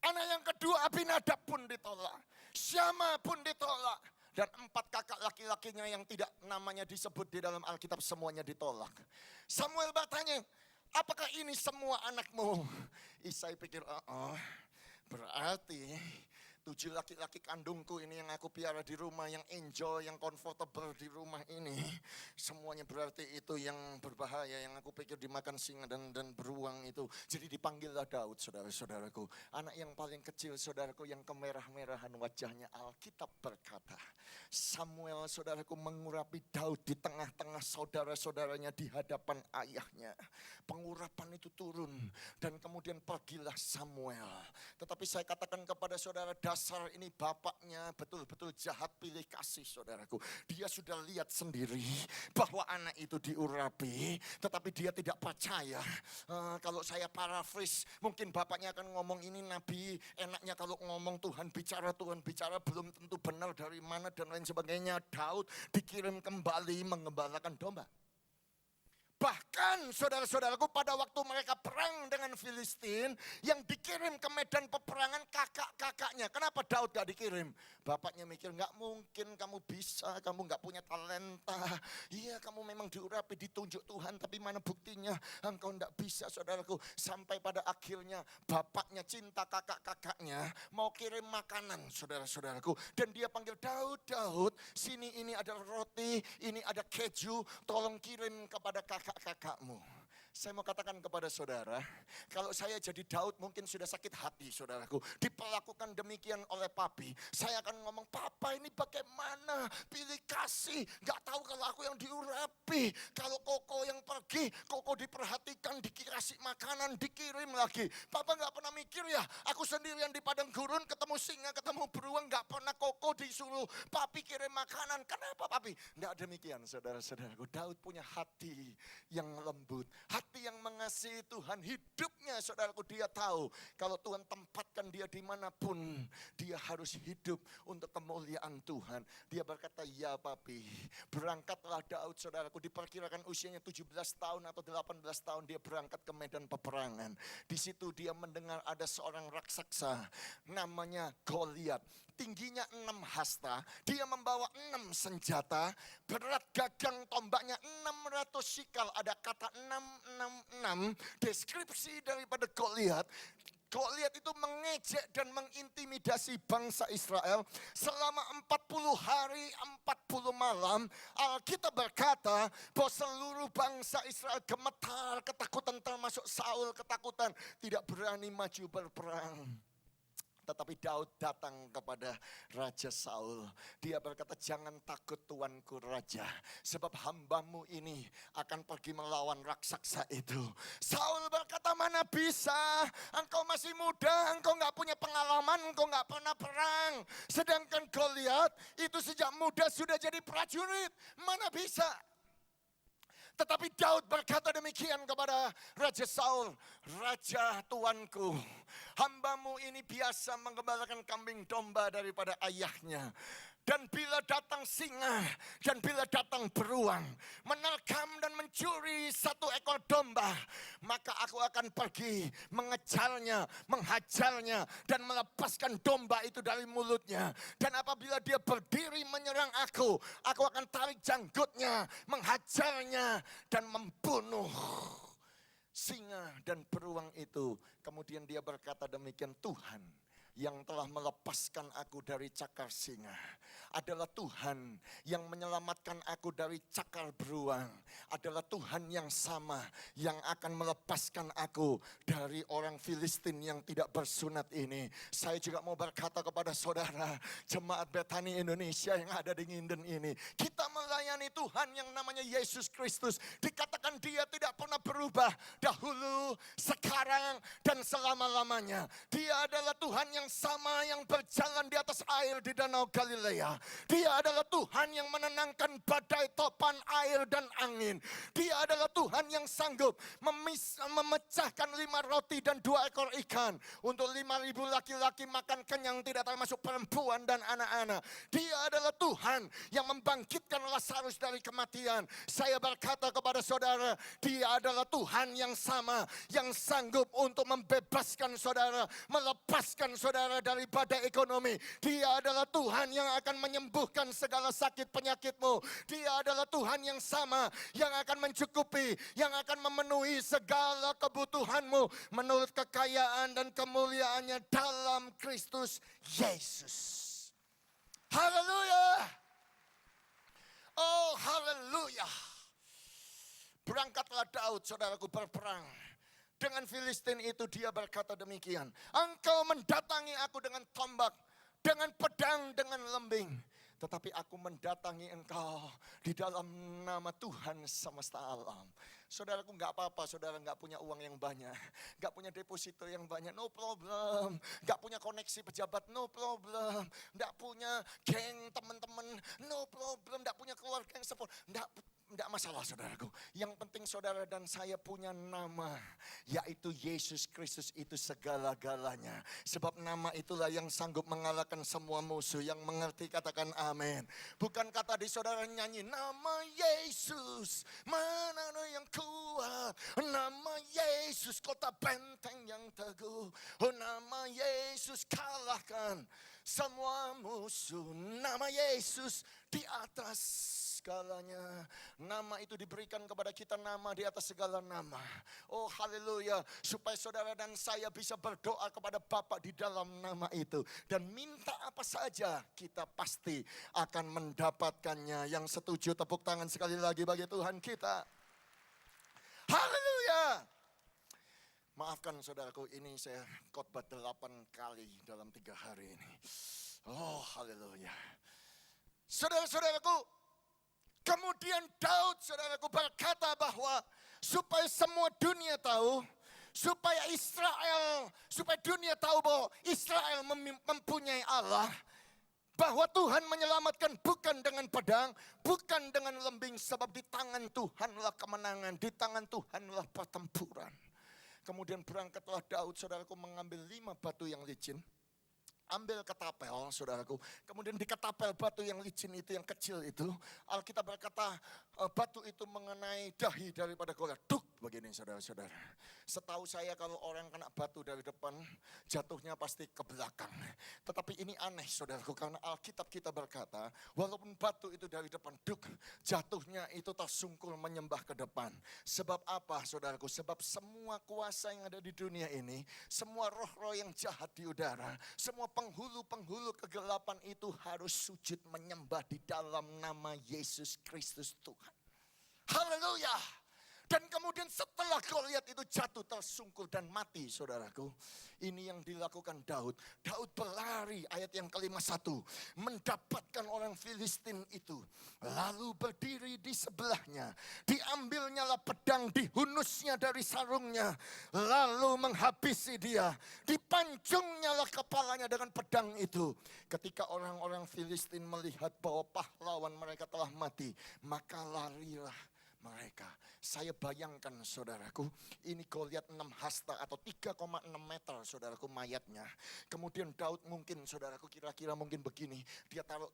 Anak yang kedua Abinadab pun ditolak. Syama pun ditolak. Dan 4 kakak laki-lakinya yang tidak namanya disebut di dalam Alkitab semuanya ditolak. Samuel bertanya, apakah ini semua anakmu? Isai pikir, berarti 7 laki-laki kandungku ini yang aku piara di rumah, yang enjoy, yang comfortable di rumah ini. Semuanya berarti itu yang berbahaya, yang aku pikir dimakan singa dan beruang itu. Jadi dipanggillah Daud, saudara-saudaraku. Anak yang paling kecil, saudaraku, yang kemerah-merahan wajahnya. Alkitab berkata, Samuel, saudaraku, mengurapi Daud di tengah-tengah saudara-saudaranya di hadapan ayahnya. Pengurapan itu turun dan kemudian pergilah Samuel. Tetapi saya katakan kepada saudara, dasar ini bapaknya betul-betul jahat pilih kasih, saudaraku. Dia sudah lihat sendiri bahwa anak itu diurapi, tetapi dia tidak percaya. Kalau saya paraphrase, mungkin bapaknya akan ngomong, ini nabi, enaknya kalau ngomong Tuhan bicara, belum tentu benar dari mana dan lain sebagainya. Daud dikirim kembali mengembalakan domba. Bahkan saudara-saudaraku, pada waktu mereka perang dengan Filistin, yang dikirim ke medan peperangan kakak-kakaknya. Kenapa Daud gak dikirim? Bapaknya mikir, gak mungkin kamu bisa, kamu gak punya talenta. Iya, kamu memang diurapi, ditunjuk Tuhan, tapi mana buktinya engkau gak bisa, saudaraku. Sampai pada akhirnya bapaknya cinta kakak-kakaknya, mau kirim makanan, saudara-saudaraku. Dan dia panggil, Daud, sini ini ada roti, ini ada keju, tolong kirim kepada kakakmu. Saya mau katakan kepada saudara, kalau saya jadi Daud mungkin sudah sakit hati, saudaraku. Diperlakukan demikian oleh papi. Saya akan ngomong, papa ini bagaimana? Pilih kasih. Gak tahu kalau aku yang diurapi. Kalau Koko yang pergi, Koko diperhatikan, dikasih makanan, dikirim lagi. Papa gak pernah mikir ya, aku sendirian di padang gurun, ketemu singa, ketemu beruang, gak pernah Koko disuruh papi kirim makanan. Kenapa papi? Gak demikian, saudara-saudaraku. Daud punya hati yang lembut, hati yang mengasihi Tuhan. Hidupnya, saudaraku, dia tahu kalau Tuhan tempatkan dia dimanapun, dia harus hidup untuk kemuliaan Tuhan. Dia berkata, ya papi. Berangkatlah Daud, saudaraku, diperkirakan usianya 17 tahun atau 18 tahun dia berangkat ke medan peperangan. Di situ dia mendengar ada seorang raksasa namanya Goliat. Tingginya 6 hasta, dia membawa 6 senjata, berat gagang tombaknya 600 sikal. Ada kata 666, deskripsi daripada Goliat. Goliat itu mengejek dan mengintimidasi bangsa Israel selama 40 hari 40 malam. Alkitab berkata bahwa seluruh bangsa Israel gemetar, ketakutan, termasuk Saul ketakutan, tidak berani maju berperang. Tetapi Daud datang kepada Raja Saul. Dia berkata, jangan takut tuanku raja, sebab hambamu ini akan pergi melawan raksasa itu. Saul berkata, mana bisa, engkau masih muda, engkau gak punya pengalaman, engkau gak pernah perang. Sedangkan Goliat itu sejak muda sudah jadi prajurit, mana bisa. Tetapi Daud berkata demikian kepada Raja Saul, Raja tuanku, hambamu ini biasa mengembalakan kambing domba daripada ayahnya. Dan bila datang singa dan bila datang beruang, menerkam dan mencuri 1 ekor domba, maka aku akan pergi mengejarnya, menghajarnya, dan melepaskan domba itu dari mulutnya. Dan apabila dia berdiri menyerang aku akan tarik janggutnya, menghajarnya, dan membunuh singa dan beruang itu. Kemudian dia berkata demikian, Tuhan yang telah melepaskan aku dari cakar singa adalah Tuhan yang menyelamatkan aku dari cakar beruang, adalah Tuhan yang sama yang akan melepaskan aku dari orang Filistin yang tidak bersunat ini. Saya juga mau berkata kepada saudara jemaat Bethany Indonesia yang ada di Nginden ini, kita melayani Tuhan yang namanya Yesus Kristus. Dikatakan dia tidak pernah berubah, dahulu, sekarang, dan selama-lamanya. Dia adalah Tuhan yang yang sama yang berjalan di atas air di Danau Galilea. Dia adalah Tuhan yang menenangkan badai, topan, air, dan angin. Dia adalah Tuhan yang sanggup memecahkan 5 roti dan 2 ekor ikan. Untuk 5.000 laki-laki makan kenyang, tidak termasuk perempuan dan anak-anak. Dia adalah Tuhan yang membangkitkan Lazarus dari kematian. Saya berkata kepada saudara, Dia adalah Tuhan yang sama, yang sanggup untuk membebaskan saudara, melepaskan saudara dari badai ekonomi. Dia adalah Tuhan yang akan menyembuhkan segala sakit penyakitmu. Dia adalah Tuhan yang sama, yang akan mencukupi, yang akan memenuhi segala kebutuhanmu menurut kekayaan dan kemuliaannya dalam Kristus Yesus. Haleluya. Oh, haleluya. Berangkatlah Daud, saudaraku, berperang. Dengan Filistin itu dia berkata demikian. Engkau mendatangi aku dengan tombak, dengan pedang, dengan lembing. Tetapi aku mendatangi engkau di dalam nama Tuhan semesta alam. Saudaraku, gak apa-apa saudara gak punya uang yang banyak, gak punya deposito yang banyak, no problem. Gak punya koneksi pejabat, no problem. Gak punya geng teman-teman, no problem. Gak punya keluarga yang support, Tidak masalah saudaraku. Yang penting saudara dan saya punya nama, yaitu Yesus Kristus itu segala-galanya. Sebab nama itulah yang sanggup mengalahkan semua musuh. Yang mengerti katakan amin. Bukan kata di saudara nyanyi, nama Yesus mana yang kuat. Nama Yesus kota benteng yang teguh. Oh, nama Yesus kalahkan semua musuh. Nama Yesus di atas segalanya. Nama itu diberikan kepada kita, nama di atas segala nama. Oh haleluya. Supaya saudara dan saya bisa berdoa kepada Bapa di dalam nama itu. Dan minta apa saja kita pasti akan mendapatkannya. Yang setuju tepuk tangan sekali lagi bagi Tuhan kita. Haleluya. Maafkan saudaraku, ini saya khotbah 8 kali dalam 3 hari ini. Oh haleluya. Saudara-saudaraku, kemudian Daud, saudaraku, berkata bahwa supaya semua dunia tahu, supaya dunia tahu bahwa Israel mempunyai Allah, bahwa Tuhan menyelamatkan bukan dengan pedang, bukan dengan lembing, sebab di tangan Tuhanlah kemenangan, di tangan Tuhanlah pertempuran. Kemudian berangkatlah Daud, saudaraku, mengambil 5 batu yang licin. Ambil ketapel, saudaraku. Kemudian di ketapel batu yang licin itu, yang kecil itu, Alkitab berkata batu itu mengenai dahi daripada Goliat. Duk, begini saudara-saudara. Setahu saya kalau orang kena batu dari depan, jatuhnya pasti ke belakang. Tetapi ini aneh saudaraku, karena Alkitab kita berkata, walaupun batu itu dari depan, duk, jatuhnya itu tersungkur menyembah ke depan. Sebab apa saudaraku? Sebab semua kuasa yang ada di dunia ini, semua roh-roh yang jahat di udara, semua penghulu-penghulu kegelapan itu harus sujud menyembah di dalam nama Yesus Kristus Tuhan. Haleluya. Dan kemudian setelah Goliat itu jatuh tersungkur dan mati, saudaraku. Ini yang dilakukan Daud. Daud berlari, ayat yang ke-51, mendapatkan orang Filistin itu. Lalu berdiri di sebelahnya. Diambilnyalah pedang, dihunusnya dari sarungnya. Lalu menghabisi dia. Dipancungnyalah kepalanya dengan pedang itu. Ketika orang-orang Filistin melihat bahwa pahlawan mereka telah mati, maka larilah mereka. Saya bayangkan saudaraku, ini Goliat 6 hasta atau 3,6 meter saudaraku mayatnya. Kemudian Daud mungkin saudaraku kira-kira mungkin begini. Dia taruh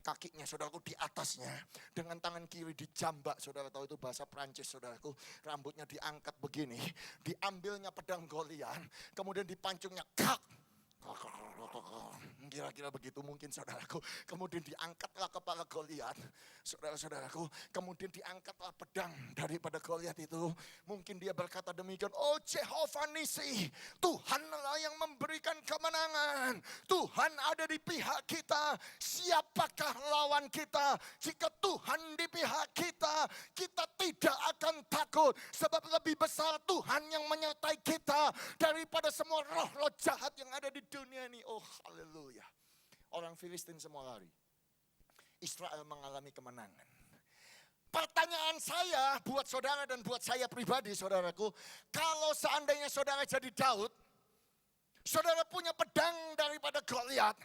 kakinya saudaraku di atasnya. Dengan tangan kiri dijambak, saudara tahu itu bahasa Prancis saudaraku. Rambutnya diangkat begini. Diambilnya pedang Goliat. Kemudian dipancungnya kak. Kira-kira begitu mungkin saudaraku. Kemudian diangkatlah kepala Goliat, saudara-saudaraku. Kemudian diangkatlah pedang daripada Goliat itu. Mungkin dia berkata demikian, oh Jehovah Nisi, Tuhanlah yang memberikan kemenangan. Tuhan ada di pihak kita. Siapakah lawan kita? Jika Tuhan di pihak kita, kita tidak akan takut. Sebab lebih besar Tuhan yang menyertai kita daripada semua roh-roh jahat yang ada di dunia ini. Oh haleluya. Orang Filistin semua lari. Israel mengalami kemenangan. Pertanyaan saya buat saudara dan buat saya pribadi saudaraku. Kalau seandainya saudara jadi Daud, Saudara punya pedang daripada Goliat.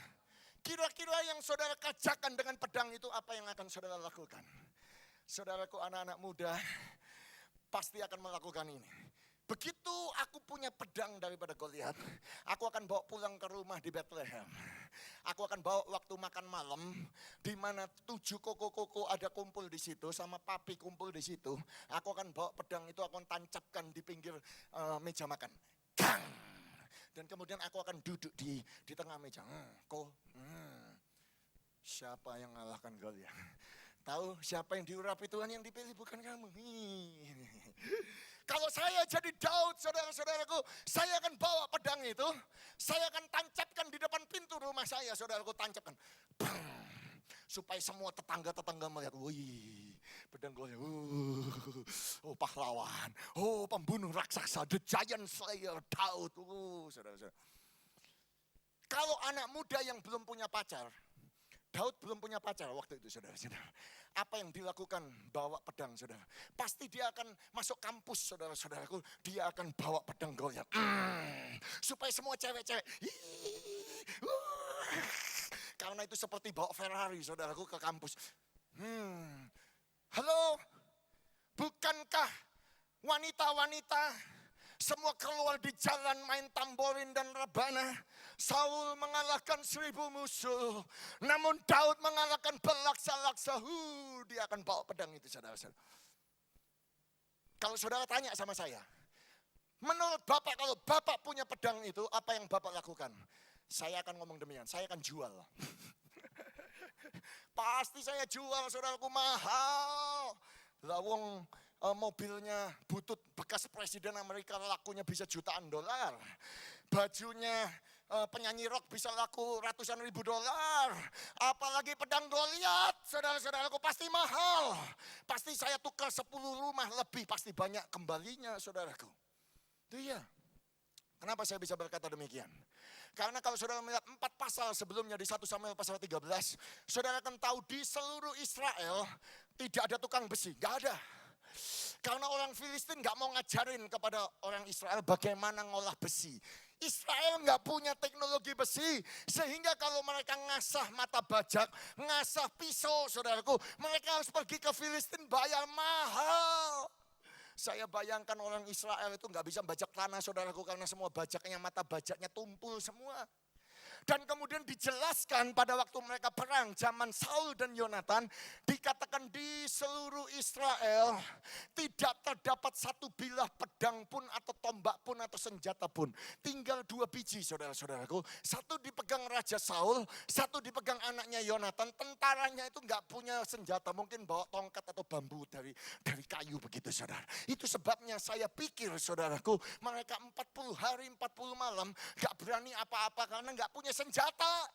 Kira-kira yang saudara kacakan dengan pedang itu apa yang akan saudara lakukan? Saudaraku, anak-anak muda pasti akan melakukan ini. Begitu aku punya pedang daripada Goliat, aku akan bawa pulang ke rumah di Bethlehem. Aku akan bawa waktu makan malam, di mana 7 koko-koko ada kumpul di situ, sama papi kumpul di situ. Aku akan bawa pedang itu, aku akan tancapkan di pinggir meja makan. Gang! Dan kemudian aku akan duduk di tengah meja. Siapa yang ngalahkan Goliat? Tahu siapa yang diurapi Tuhan, yang dipilih bukan kamu. Kalau saya jadi Daud, saudara-saudaraku, saya akan bawa pedang itu, saya akan tancapkan di depan pintu rumah saya, saudaraku, tancapkan. Bang! Supaya semua tetangga-tetangga melihat, wih, pedang Goliat, oh pahlawan, oh pembunuh raksasa, the giant slayer, Daud, saudara-saudara. Kalau anak muda yang belum punya pacar, Daud belum punya pacar waktu itu, saudara-saudara. Apa yang dilakukan? Bawa pedang, saudara. Pasti dia akan masuk kampus, saudara-saudaraku. Dia akan bawa pedang Goliat. Supaya semua cewek-cewek. Karena itu seperti bawa Ferrari, saudaraku, ke kampus. Halo, bukankah wanita-wanita semua keluar di jalan main tamborin dan rebana? Saul mengalahkan 1000 musuh, namun Daud mengalahkan berlaksa-laksa. Dia akan bawa pedang itu, saudara-saudara. Kalau saudara tanya sama saya, menurut Bapak, kalau Bapak punya pedang itu, apa yang Bapak lakukan? Saya akan ngomong demikian, saya akan jual. Pasti saya jual, saudaraku, mahal. Lawang mobilnya butut bekas presiden Amerika lakunya bisa jutaan dolar. Bajunya penyanyi rock bisa laku ratusan ribu dolar. Apalagi pedang Goliat, saudara-saudaraku, pasti mahal. Pasti saya tukar 10 rumah lebih, pasti banyak kembalinya, saudaraku. Itu ya. Kenapa saya bisa berkata demikian? Karena kalau saudara melihat 4 pasal sebelumnya di 1 Samuel pasal 13, saudara akan tahu di seluruh Israel tidak ada tukang besi, gak ada. Karena orang Filistin gak mau ngajarin kepada orang Israel bagaimana ngolah besi. Israel gak punya teknologi besi, sehingga kalau mereka ngasah mata bajak, ngasah pisau, saudaraku, mereka harus pergi ke Filistin, bayar mahal. Saya bayangkan orang Israel itu gak bisa bajak tanah, saudaraku, karena semua bajaknya, mata bajaknya tumpul semua. Dan kemudian dijelaskan pada waktu mereka perang zaman Saul dan Yonatan, dikatakan di seluruh Israel tidak terdapat satu bilah pedang pun atau tombak pun atau senjata pun. Tinggal 2 biji, saudara-saudaraku. Satu dipegang Raja Saul, satu dipegang anaknya Yonatan. Tentaranya itu nggak punya senjata, mungkin bawa tongkat atau bambu dari kayu begitu, saudara. Itu sebabnya saya pikir, saudaraku, mereka 40 hari 40 malam nggak berani apa-apa karena nggak punya senjata.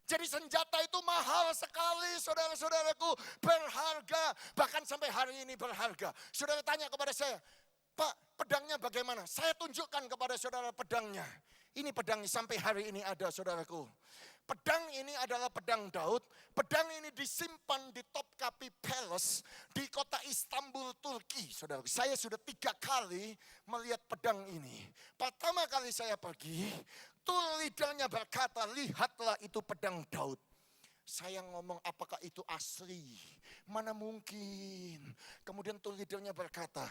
Jadi senjata itu mahal sekali, saudara-saudaraku, berharga, bahkan sampai hari ini berharga. Saudara tanya kepada saya, Pak, pedangnya bagaimana? Saya tunjukkan kepada saudara pedangnya. Ini pedangnya sampai hari ini ada, saudaraku. Pedang ini adalah pedang Daud. Pedang ini disimpan di Topkapi Palace di kota Istanbul, Turki, saudaraku. Saya sudah 3 kali melihat pedang ini. Pertama kali saya pergi, tool leadernya berkata, lihatlah itu pedang Daud. Saya ngomong, apakah itu asli? Mana mungkin. Kemudian tool leadernya berkata,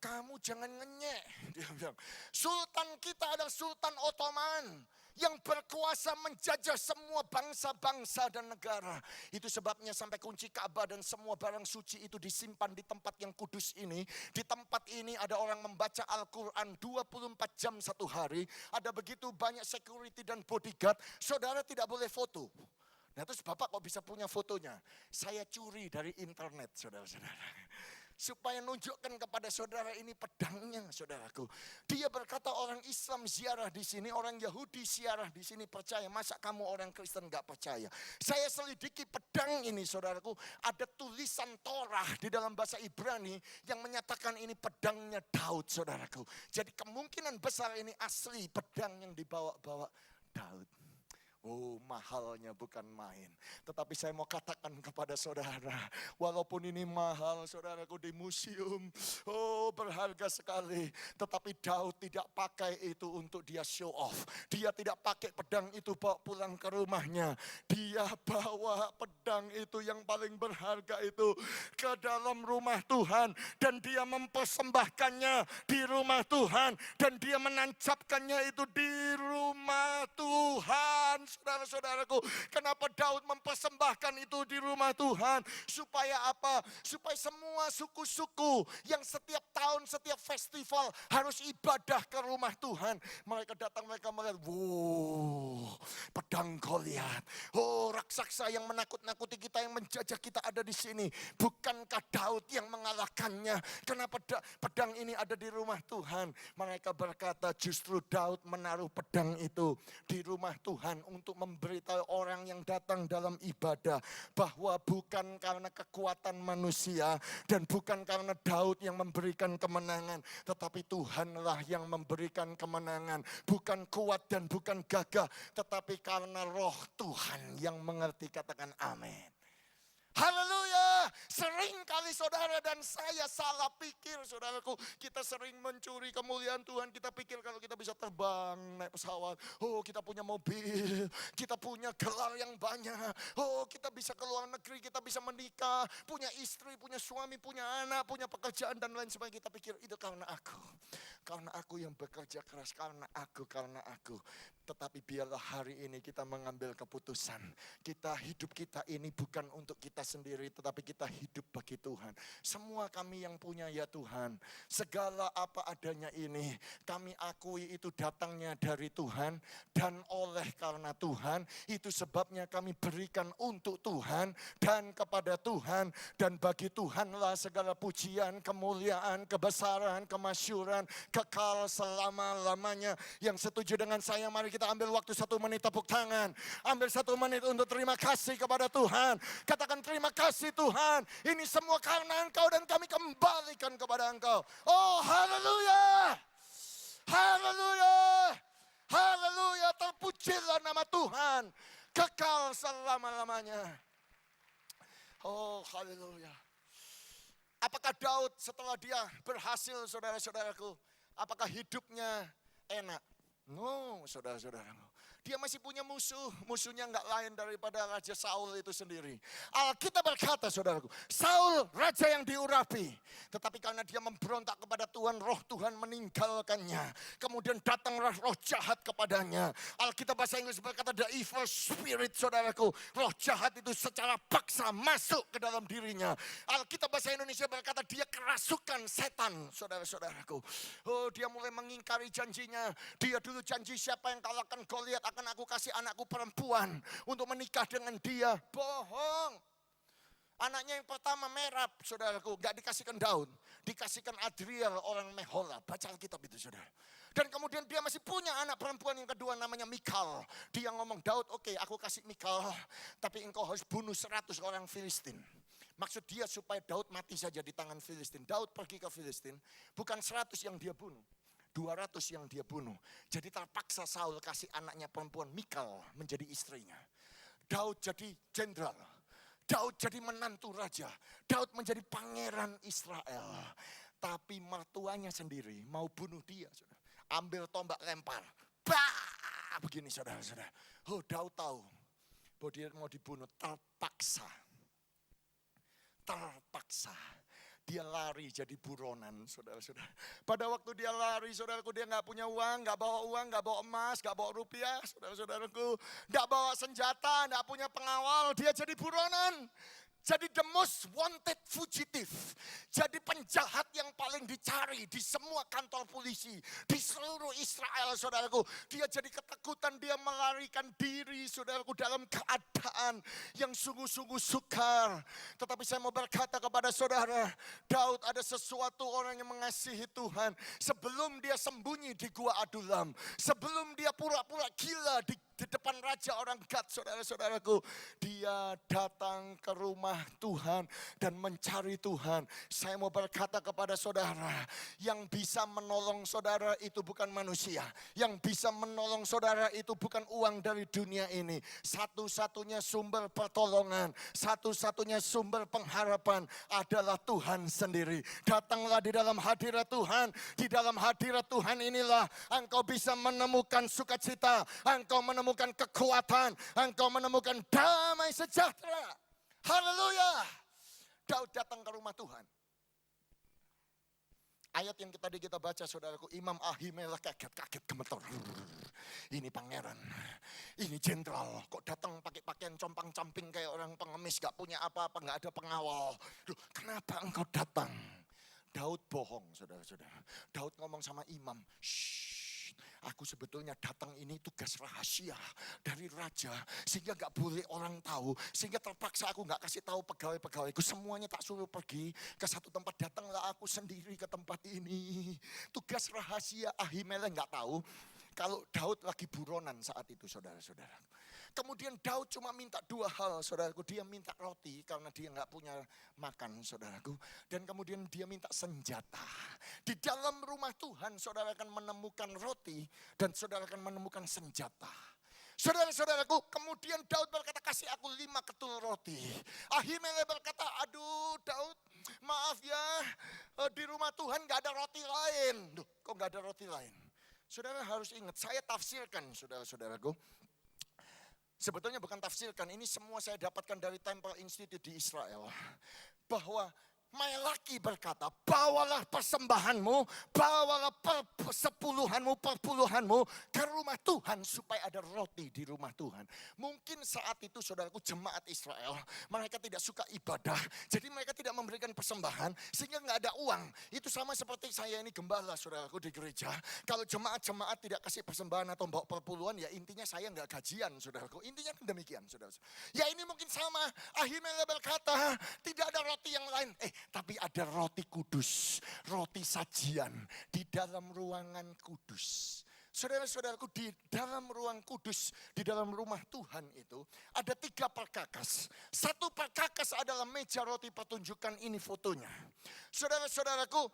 kamu jangan ngenyek. Dia bilang, Sultan kita adalah Sultan Ottoman yang berkuasa menjajah semua bangsa-bangsa dan negara. Itu sebabnya sampai kunci Ka'bah dan semua barang suci itu disimpan di tempat yang kudus ini. Di tempat ini ada orang membaca Al-Quran 24 jam 1 hari. Ada begitu banyak security dan bodyguard. Saudara tidak boleh foto. Nah terus Bapak kok bisa punya fotonya? Saya curi dari internet, saudara-saudara. Supaya nunjukkan kepada saudara ini pedangnya, saudaraku. Dia berkata orang Islam ziarah di sini, orang Yahudi ziarah di sini percaya. Masa kamu orang Kristen gak percaya? Saya selidiki pedang ini, saudaraku. Ada tulisan Torah di dalam bahasa Ibrani yang menyatakan ini pedangnya Daud, saudaraku. Jadi kemungkinan besar ini asli pedang yang dibawa-bawa Daud. Oh, mahalnya bukan main. Tetapi saya mau katakan kepada saudara, walaupun ini mahal saudaraku di museum, oh berharga sekali. Tetapi Daud tidak pakai itu untuk dia show off. Dia tidak pakai pedang itu bawa pulang ke rumahnya. Dia bawa pedang itu yang paling berharga itu ke dalam rumah Tuhan. Dan dia mempersembahkannya di rumah Tuhan. Dan dia menancapkannya itu di rumah Tuhan. Saudara-saudaraku, kenapa Daud mempersembahkan itu di rumah Tuhan? Supaya apa? Supaya semua suku-suku yang setiap tahun, setiap festival harus ibadah ke rumah Tuhan. Mereka datang, mereka melihat, wow, pedang Goliat. Oh, raksasa yang menakut-nakuti kita, yang menjajah kita ada di sini. Bukankah Daud yang mengalahkannya? Kenapa pedang ini ada di rumah Tuhan? Mereka berkata justru Daud menaruh pedang itu di rumah Tuhan untuk memberitahu orang yang datang dalam ibadah bahwa bukan karena kekuatan manusia dan bukan karena Daud yang memberikan kemenangan, tetapi Tuhanlah yang memberikan kemenangan. Bukan kuat dan bukan gagah, tetapi karena roh Tuhan yang mengerti. Katakan amin. Haleluya. Sering kali saudara dan saya salah pikir saudaraku. Kita sering mencuri kemuliaan Tuhan. Kita pikir kalau kita bisa terbang, naik pesawat. Oh, kita punya mobil. Kita punya gelar yang banyak. Oh, kita bisa ke luar negeri. Kita bisa menikah. Punya istri, punya suami, punya anak, punya pekerjaan dan lain sebagainya. Kita pikir itu karena aku. Karena aku yang bekerja keras. Karena aku. Tetapi biarlah hari ini kita mengambil keputusan. Hidup kita ini bukan untuk kita sendiri, tetapi kita hidup bagi Tuhan. Semua kami yang punya ya Tuhan, segala apa adanya ini, kami akui itu datangnya dari Tuhan dan oleh karena Tuhan, itu sebabnya kami berikan untuk Tuhan dan kepada Tuhan, dan bagi Tuhanlah segala pujian, kemuliaan, kebesaran, kemasyuran, kekal selama-lamanya. Yang setuju dengan saya, mari kita ambil waktu 1 menit tepuk tangan. Ambil 1 menit untuk terima kasih kepada Tuhan. Katakan terima kasih Tuhan. Ini semua karena Engkau dan kami kembalikan kepada Engkau. Oh haleluya. Haleluya. Haleluya. Terpujilah nama Tuhan. Kekal selama-lamanya. Oh haleluya. Apakah Daud setelah dia berhasil saudara-saudaraku? Apakah hidupnya enak? No, saudara-saudaraku. Dia masih punya musuh. Musuhnya enggak lain daripada Raja Saul itu sendiri. Alkitab berkata, saudaraku, Saul raja yang diurapi. Tetapi karena dia memberontak kepada Tuhan, roh Tuhan meninggalkannya. Kemudian datanglah roh jahat kepadanya. Alkitab bahasa Inggris berkata, the evil spirit, saudaraku. Roh jahat itu secara paksa masuk ke dalam dirinya. Alkitab bahasa Indonesia berkata, dia kerasukan setan, saudara-saudaraku. Oh, dia mulai mengingkari janjinya. Dia dulu janji siapa yang kalahkan Goliat akan aku kasih anakku perempuan untuk menikah dengan dia. Bohong. Anaknya yang pertama Merab, saudaraku, gak dikasihkan Daud, dikasihkan Adriel orang Mehola. Baca Alkitab itu, saudara. Dan kemudian dia masih punya anak perempuan yang kedua namanya Mikal. Dia ngomong, Daud, oke, aku kasih Mikal, tapi engkau harus bunuh 100 orang Filistin. Maksud dia supaya Daud mati saja di tangan Filistin. Daud pergi ke Filistin, bukan 100 yang dia bunuh, 200 yang dia bunuh. Jadi terpaksa Saul kasih anaknya perempuan Mikal menjadi istrinya. Daud jadi jenderal. Daud jadi menantu raja. Daud menjadi pangeran Israel. Tapi mertuanya sendiri mau bunuh dia. Saudara. Ambil tombak lempar. Bah! Begini saudara-saudara. Oh, Daud tahu bahwa dia mau dibunuh. Terpaksa. Dia lari jadi buronan, saudara-saudara. Pada waktu dia lari, saudaraku, dia nggak punya uang, nggak bawa emas, nggak bawa rupiah, saudara-saudaraku. Nggak bawa senjata, nggak punya pengawal, dia jadi buronan. Jadi the most wanted fugitive. Jadi penjahat yang paling dicari di semua kantor polisi. Di seluruh Israel, saudaraku. Dia jadi ketakutan, dia melarikan diri, saudaraku, dalam keadaan yang sungguh-sungguh sukar. Tetapi saya mau berkata kepada saudara, Daud ada sesuatu orang yang mengasihi Tuhan. Sebelum dia sembunyi di Gua Adulam. Sebelum dia pura-pura gila di di depan raja orang Gad, saudara-saudaraku. Dia datang ke rumah Tuhan dan mencari Tuhan. Saya mau berkata kepada saudara, yang bisa menolong saudara itu bukan manusia. Yang bisa menolong saudara itu bukan uang dari dunia ini. Satu-satunya sumber pertolongan, satu-satunya sumber pengharapan adalah Tuhan sendiri. Datanglah di dalam hadirat Tuhan. Di dalam hadirat Tuhan inilah engkau bisa menemukan sukacita, engkau menemukan kekuatan, engkau menemukan damai sejahtera. Haleluya. Daud datang ke rumah Tuhan. Ayat yang tadi kita baca, saudaraku, Imam Ahimelek kaget gemeter. Ini pangeran, ini jenderal, kok datang pakai pakaian compang-camping kayak orang pengemis, gak punya apa-apa, gak ada pengawal. Loh, kenapa engkau datang? Daud bohong, saudara-saudara. Daud ngomong sama imam, shh, aku sebetulnya datang ini tugas rahasia dari raja, sehingga gak boleh orang tahu, sehingga terpaksa aku gak kasih tahu pegawai-pegawaiku, semuanya tak suruh pergi ke satu tempat, datanglah aku sendiri ke tempat ini. Tugas rahasia. Ahimelek gak tahu kalau Daud lagi buronan saat itu, saudara-saudara. Kemudian Daud cuma minta dua hal, saudaraku. Dia minta roti karena dia gak punya makan, saudaraku. Dan kemudian dia minta senjata. Di dalam rumah Tuhan, saudara akan menemukan roti dan saudara akan menemukan senjata. Saudara-saudaraku, kemudian Daud berkata, kasih aku 5 ketul roti. Ahimelek berkata, aduh Daud, maaf ya, di rumah Tuhan gak ada roti lain. Duh, kok gak ada roti lain? Saudara harus ingat, saya tafsirkan, saudara-saudaraku. Sebetulnya bukan tafsirkan, ini semua saya dapatkan dari Temple Institute di Israel. Bahwa Malaki berkata, bawalah persembahanmu, bawalah perpuluhanmu ke rumah Tuhan supaya ada roti di rumah Tuhan. Mungkin saat itu, saudaraku, jemaat Israel, mereka tidak suka ibadah, jadi mereka tidak memberikan persembahan, sehingga nggak ada uang. Itu sama seperti saya ini gembala, saudaraku, di gereja. Kalau jemaat-jemaat tidak kasih persembahan atau bawa perpuluhan, ya intinya saya nggak gajian, saudaraku. Intinya demikian, saudara. Ya ini mungkin sama. Ahimelek berkata, tidak ada roti yang lain. Tapi ada roti kudus, roti sajian di dalam ruangan kudus. Saudara-saudaraku, di dalam ruang kudus, di dalam rumah Tuhan itu ada 3 perkakas. 1 perkakas adalah meja roti pertunjukan, ini fotonya. Saudara-saudaraku,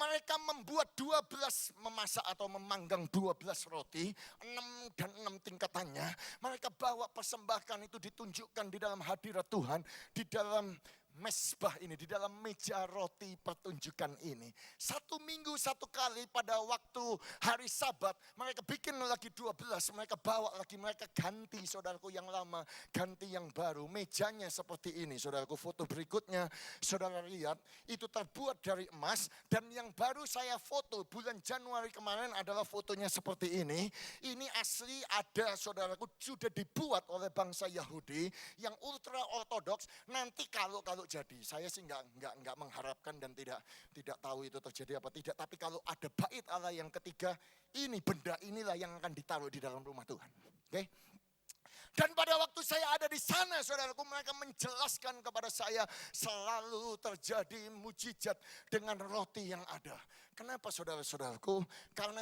mereka membuat 12 memasak atau memanggang 12 roti, 6 dan 6 tingkatannya. Mereka bawa persembahkan itu ditunjukkan di dalam hadirat Tuhan, di dalam mesbah ini, di dalam meja roti pertunjukan ini. 1 minggu 1 kali pada waktu hari Sabat, mereka bikin lagi 12, mereka bawa lagi, mereka ganti, saudaraku, yang lama, ganti yang baru. Mejanya seperti ini, saudaraku, foto berikutnya, saudara lihat, itu terbuat dari emas, dan yang baru saya foto bulan Januari kemarin adalah fotonya seperti ini. Ini asli ada, saudaraku, sudah dibuat oleh bangsa Yahudi, yang ultra ortodoks. Nanti kalau jadi, saya sih nggak mengharapkan dan tidak tahu itu terjadi apa tidak. Tapi kalau ada bait Allah yang ketiga, ini benda inilah yang akan ditaruh di dalam rumah Tuhan. Oke? Dan pada waktu saya ada di sana, saudaraku, mereka menjelaskan kepada saya selalu terjadi mujizat dengan roti yang ada. Kenapa, saudara-saudaraku? Karena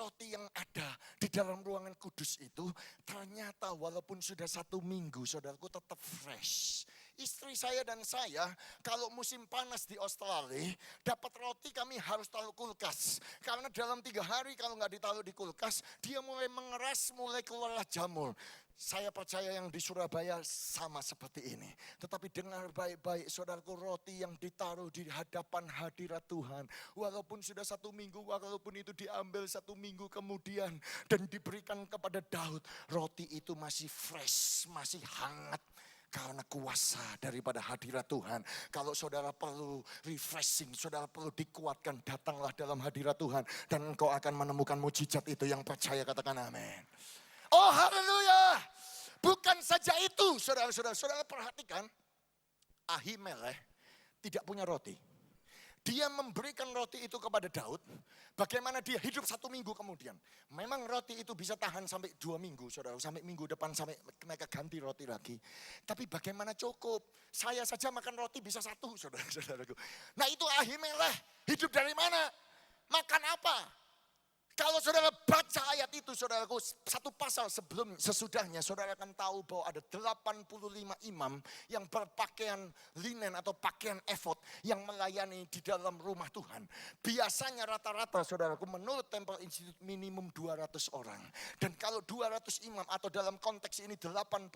roti yang ada di dalam ruangan kudus itu ternyata walaupun sudah 1 minggu, saudaraku, tetap fresh. Istri saya dan saya kalau musim panas di Australia dapat roti, kami harus taruh kulkas. Karena dalam 3 hari kalau nggak ditaruh di kulkas, dia mulai mengeras, mulai keluarlah jamur. Saya percaya yang di Surabaya sama seperti ini. Tetapi dengar baik-baik, saudaraku, roti yang ditaruh di hadapan hadirat Tuhan, walaupun sudah 1 minggu, walaupun itu diambil 1 minggu kemudian dan diberikan kepada Daud, roti itu masih fresh, masih hangat. Karena kuasa daripada hadirat Tuhan. Kalau saudara perlu refreshing, saudara perlu dikuatkan, datanglah dalam hadirat Tuhan. Dan engkau akan menemukan mujizat itu. Yang percaya katakan amin. Oh haleluya. Bukan saja itu, saudara-saudara. Saudara perhatikan, Ahimelek tidak punya roti. Dia memberikan roti itu kepada Daud. Bagaimana dia hidup 1 minggu kemudian. Memang roti itu bisa tahan sampai 2 minggu, saudara. Sampai minggu depan, sampai mereka ganti roti lagi. Tapi bagaimana cukup? Saya saja makan roti bisa 1, saudara-saudaraku. Nah itu Ahimelek. Hidup dari mana? Makan apa? Kalau saudara baca ayat itu, saudaraku, satu pasal sesudahnya, saudara akan tahu bahwa ada 85 imam yang berpakaian linen atau pakaian efod yang melayani di dalam rumah Tuhan. Biasanya rata-rata, saudaraku, menurut Temple Institute minimum 200 orang. Dan kalau 200 imam atau dalam konteks ini 85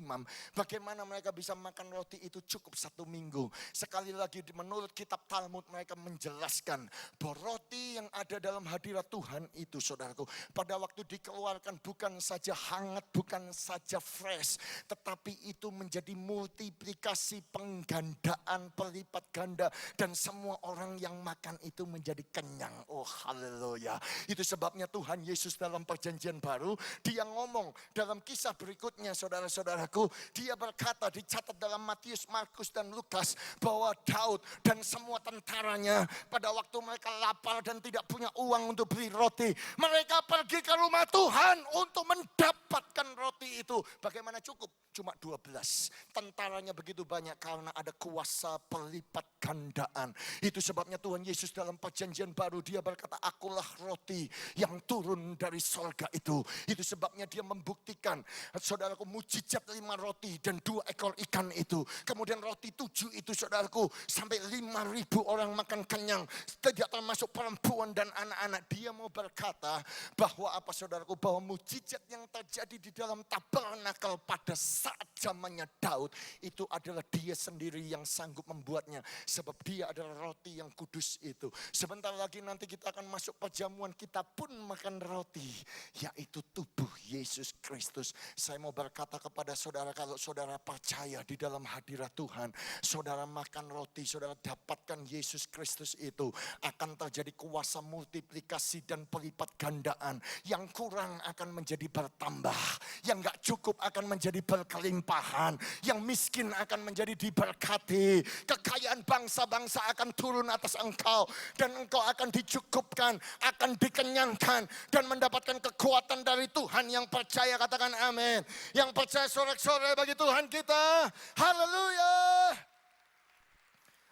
imam, bagaimana mereka bisa makan roti itu cukup 1 minggu. Sekali lagi menurut kitab Talmud mereka menjelaskan bahwa roti yang ada dalam hadirat Tuhan itu, saudaraku, pada waktu dikeluarkan bukan saja hangat, bukan saja fresh, tetapi itu menjadi multiplikasi, penggandaan, pelipat ganda, dan semua orang yang makan itu menjadi kenyang. Oh haleluya. Itu sebabnya Tuhan Yesus dalam perjanjian baru, dia ngomong dalam kisah berikutnya, saudara-saudaraku, dia berkata, dicatat dalam Matius, Markus, dan Lukas, bahwa Daud dan semua tentaranya pada waktu mereka lapar dan tidak punya uang untuk beli roti, mereka pergi ke rumah Tuhan untuk mendapatkan roti itu. Bagaimana cukup? Cuma 12. Tentaranya begitu banyak karena ada kuasa pelipat gandaan. Itu sebabnya Tuhan Yesus dalam perjanjian baru dia berkata, akulah roti yang turun dari sorga itu. Itu sebabnya dia membuktikan, saudaraku, mujizat 5 roti dan 2 ekor ikan itu. Kemudian roti 7 itu, saudaraku, sampai 5.000 orang makan kenyang. Tidak termasuk perempuan dan anak-anak. Dia mau berkata bahwa apa, saudaraku, bahwa mujizat yang terjadi di dalam tabernakel pada saat zamannya Daud itu adalah dia sendiri yang sanggup membuatnya, sebab dia adalah roti yang kudus itu. Sebentar lagi nanti kita akan masuk perjamuan, kita pun makan roti, yaitu tubuh Yesus Kristus. Saya mau berkata kepada saudara, kalau saudara percaya di dalam hadirat Tuhan, saudara makan roti, saudara dapatkan Yesus Kristus itu, akan terjadi kuasa multiplikasi dan pelipat gandaan. Yang kurang akan menjadi bertambah, yang gak cukup akan menjadi berkelimpahan, yang miskin akan menjadi diberkati, kekayaan bangsa-bangsa akan turun atas engkau, dan engkau akan dicukupkan, akan dikenyangkan, dan mendapatkan kekuatan dari Tuhan. Yang percaya katakan amin. Yang percaya sorak-sorai bagi Tuhan kita. Haleluya.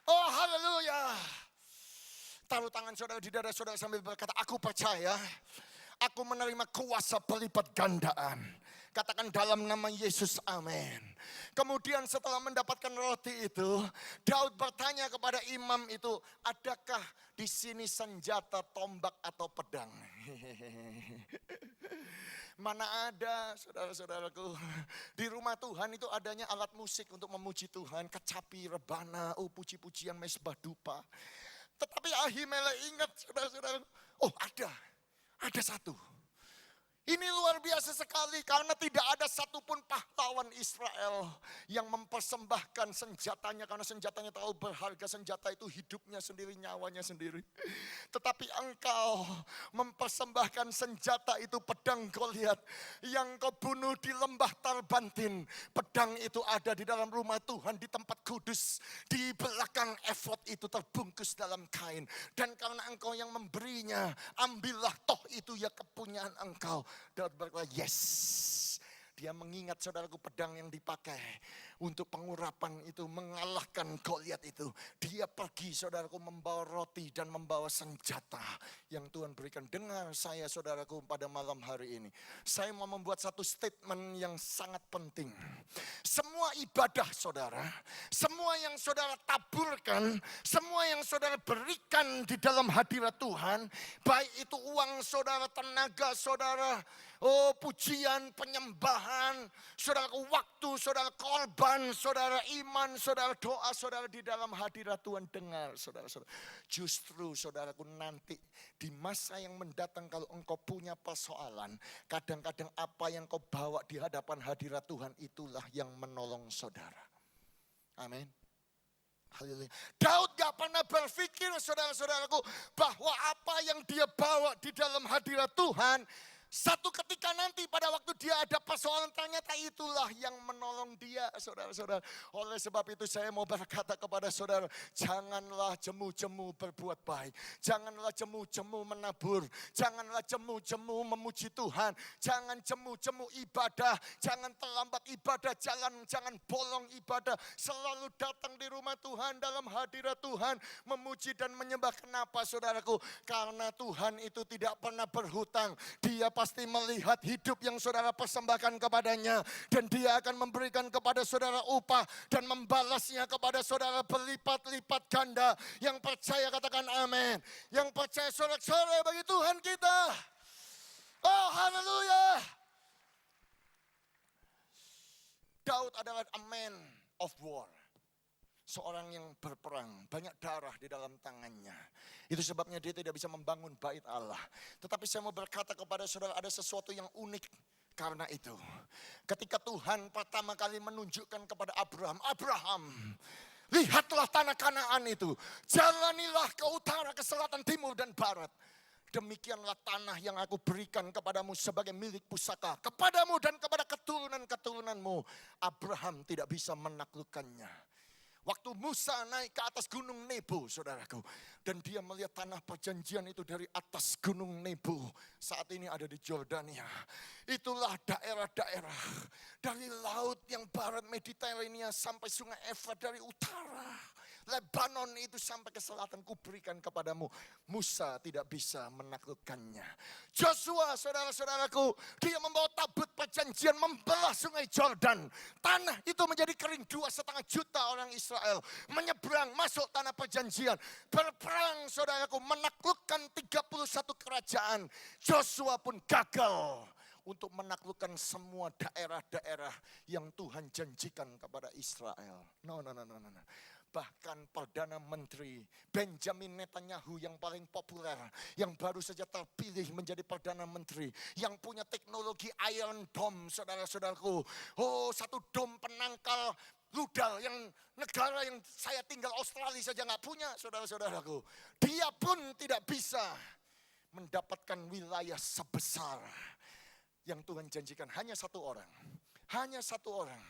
Oh haleluya. Taruh tangan saudara di dada saudara sambil berkata, aku percaya, aku menerima kuasa pelipat gandaan. Katakan dalam nama Yesus, amin. Kemudian setelah mendapatkan roti itu, Daud bertanya kepada imam itu, adakah di sini senjata, tombak atau pedang? Mana ada, saudara-saudaraku, di rumah Tuhan itu adanya alat musik untuk memuji Tuhan, kecapi, rebana, puji-pujian, mesbah dupa. Tetapi Ahimelek ingat, saudara-saudara, oh ada satu. Ini luar biasa sekali karena tidak ada satupun pahlawan Israel yang mempersembahkan senjatanya, karena senjatanya terlalu berharga. Senjata itu hidupnya sendiri, nyawanya sendiri. Tetapi engkau mempersembahkan senjata itu, pedang Goliat yang kau bunuh di lembah Tarbantin. Pedang itu ada di dalam rumah Tuhan, di tempat kudus, di belakang efod itu terbungkus dalam kain. Dan karena engkau yang memberinya, ambillah, toh itu ya kepunyaan engkau. Daud berkata, yes. Dia mengingat, saudaraku, pedang yang dipakai untuk pengurapan itu mengalahkan Goliat itu. Dia pergi, saudaraku, membawa roti dan membawa senjata yang Tuhan berikan. Dengar saya, saudaraku, pada malam hari ini. Saya mau membuat satu statement yang sangat penting. Semua ibadah saudara, semua yang saudara taburkan, semua yang saudara berikan di dalam hadirat Tuhan, baik itu uang saudara, tenaga saudara, pujian, penyembahan, saudara, waktu saudara, korban saudara, iman saudara, doa saudara di dalam hadirat Tuhan. Dengar saudara-saudara, justru saudaraku, nanti di masa yang mendatang kalau engkau punya persoalan, kadang-kadang apa yang kau bawa di hadapan hadirat Tuhan itulah yang menolong saudara. Amin. Haleluya. Daud gak pernah berpikir, saudara-saudaraku, bahwa apa yang dia bawa di dalam hadirat Tuhan Satu ketika nanti pada waktu dia ada persoalan, ternyata itulah yang menolong dia, saudara-saudara. Oleh sebab itu saya mau berkata kepada saudara, janganlah jemu-jemu berbuat baik. Janganlah jemu-jemu menabur. Janganlah jemu-jemu memuji Tuhan. Jangan jemu-jemu ibadah. Jangan terlambat ibadah. Jangan bolong ibadah. Selalu datang di rumah Tuhan, dalam hadirat Tuhan, memuji dan menyembah. Kenapa saudaraku? Karena Tuhan itu tidak pernah berhutang. Dia pasti melihat hidup yang saudara persembahkan kepadanya. Dan dia akan memberikan kepada saudara upah dan membalasnya kepada saudara berlipat-lipat ganda. Yang percaya katakan amin. Yang percaya sorak-sorai bagi Tuhan kita. Oh haleluya. Daud adalah a man of war. Seorang yang berperang, banyak darah di dalam tangannya. Itu sebabnya dia tidak bisa membangun bait Allah. Tetapi saya mau berkata kepada saudara, ada sesuatu yang unik karena itu. Ketika Tuhan pertama kali menunjukkan kepada Abraham, Abraham, lihatlah tanah Kanaan itu. Jalanilah ke utara, ke selatan, timur, dan barat. Demikianlah tanah yang aku berikan kepadamu sebagai milik pusaka. Kepadamu dan kepada keturunan-keturunanmu. Abraham tidak bisa menaklukkannya. Waktu Musa naik ke atas gunung Nebo, saudaraku. Dan dia melihat tanah perjanjian itu dari atas gunung Nebo. Saat ini ada di Jordania. Itulah daerah-daerah. Dari laut yang barat Mediterania sampai sungai Efrat dari utara. Lebanon itu sampai ke selatan kuberikan kepadamu. Musa tidak bisa menaklukkannya. Joshua, saudara-saudaraku, dia membawa tabut perjanjian membelah sungai Jordan. Tanah itu menjadi kering, 2,5 juta orang Israel menyeberang masuk tanah perjanjian. Berperang, saudaraku, menaklukkan 31 kerajaan. Joshua pun gagal untuk menaklukkan semua daerah-daerah yang Tuhan janjikan kepada Israel. No. Bahkan Perdana Menteri Benjamin Netanyahu yang paling populer, yang baru saja terpilih menjadi Perdana Menteri, yang punya teknologi Iron Dome, saudara-saudaraku. Oh, satu dom penangkal rudal yang negara yang saya tinggal Australia saja nggak punya, saudara-saudaraku. Dia pun tidak bisa mendapatkan wilayah sebesar yang Tuhan janjikan. Hanya satu orang.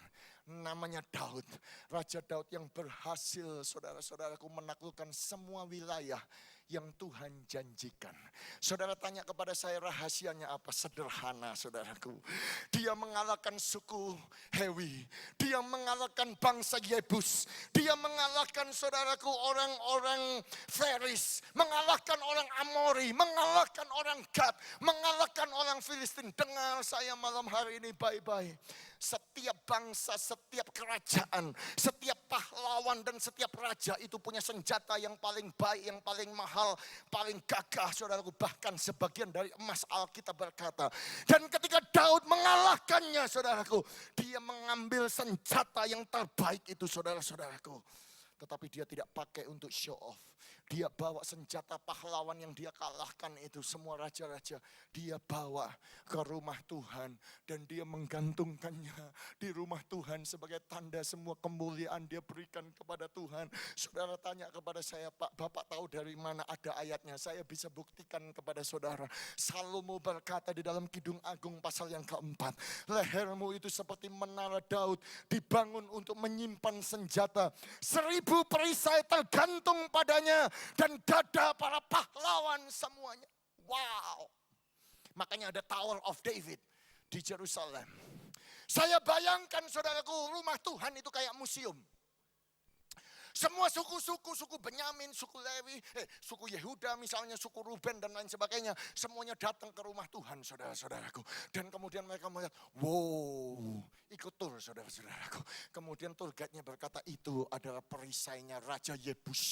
Namanya Daud. Raja Daud yang berhasil, saudara-saudaraku, menaklukkan semua wilayah yang Tuhan janjikan. Saudara tanya kepada saya, rahasianya apa? Sederhana, saudaraku. Dia mengalahkan suku Hewi. Dia mengalahkan bangsa Yebus. Dia mengalahkan, saudaraku, orang-orang Feris. Mengalahkan orang Amori. Mengalahkan orang Gad. Mengalahkan orang Filistin. Dengar saya malam hari ini baik-baik. Setiap bangsa, setiap kerajaan, setiap pahlawan dan setiap raja itu punya senjata yang paling baik, yang paling mahal, paling gagah, saudaraku. Bahkan sebagian dari emas, Alkitab berkata. Dan ketika Daud mengalahkannya, saudaraku, dia mengambil senjata yang terbaik itu, saudara-saudaraku. Tetapi dia tidak pakai untuk show off. Dia bawa senjata pahlawan yang dia kalahkan itu, semua raja-raja. Dia bawa ke rumah Tuhan. Dan dia menggantungkannya di rumah Tuhan sebagai tanda semua kemuliaan dia berikan kepada Tuhan. Saudara tanya kepada saya, Pak, Bapak tahu dari mana ada ayatnya? Saya bisa buktikan kepada saudara. Salomo berkata di dalam Kidung Agung pasal yang keempat. Lehermu itu seperti menara Daud, dibangun untuk menyimpan senjata. 1000 perisai tergantung padanya. Dan dada para pahlawan semuanya. Wow. Makanya ada Tower of David di Jerusalem. Saya bayangkan, saudaraku, rumah Tuhan itu kayak museum. Semua suku-suku, suku Benyamin, suku Lewi, suku Yehuda misalnya, suku Ruben dan lain sebagainya. Semuanya datang ke rumah Tuhan, saudara-saudaraku. Dan kemudian mereka melihat, wow, ikut tur, saudara-saudaraku. Kemudian tour guide-nya berkata, itu adalah perisainya Raja Yebus.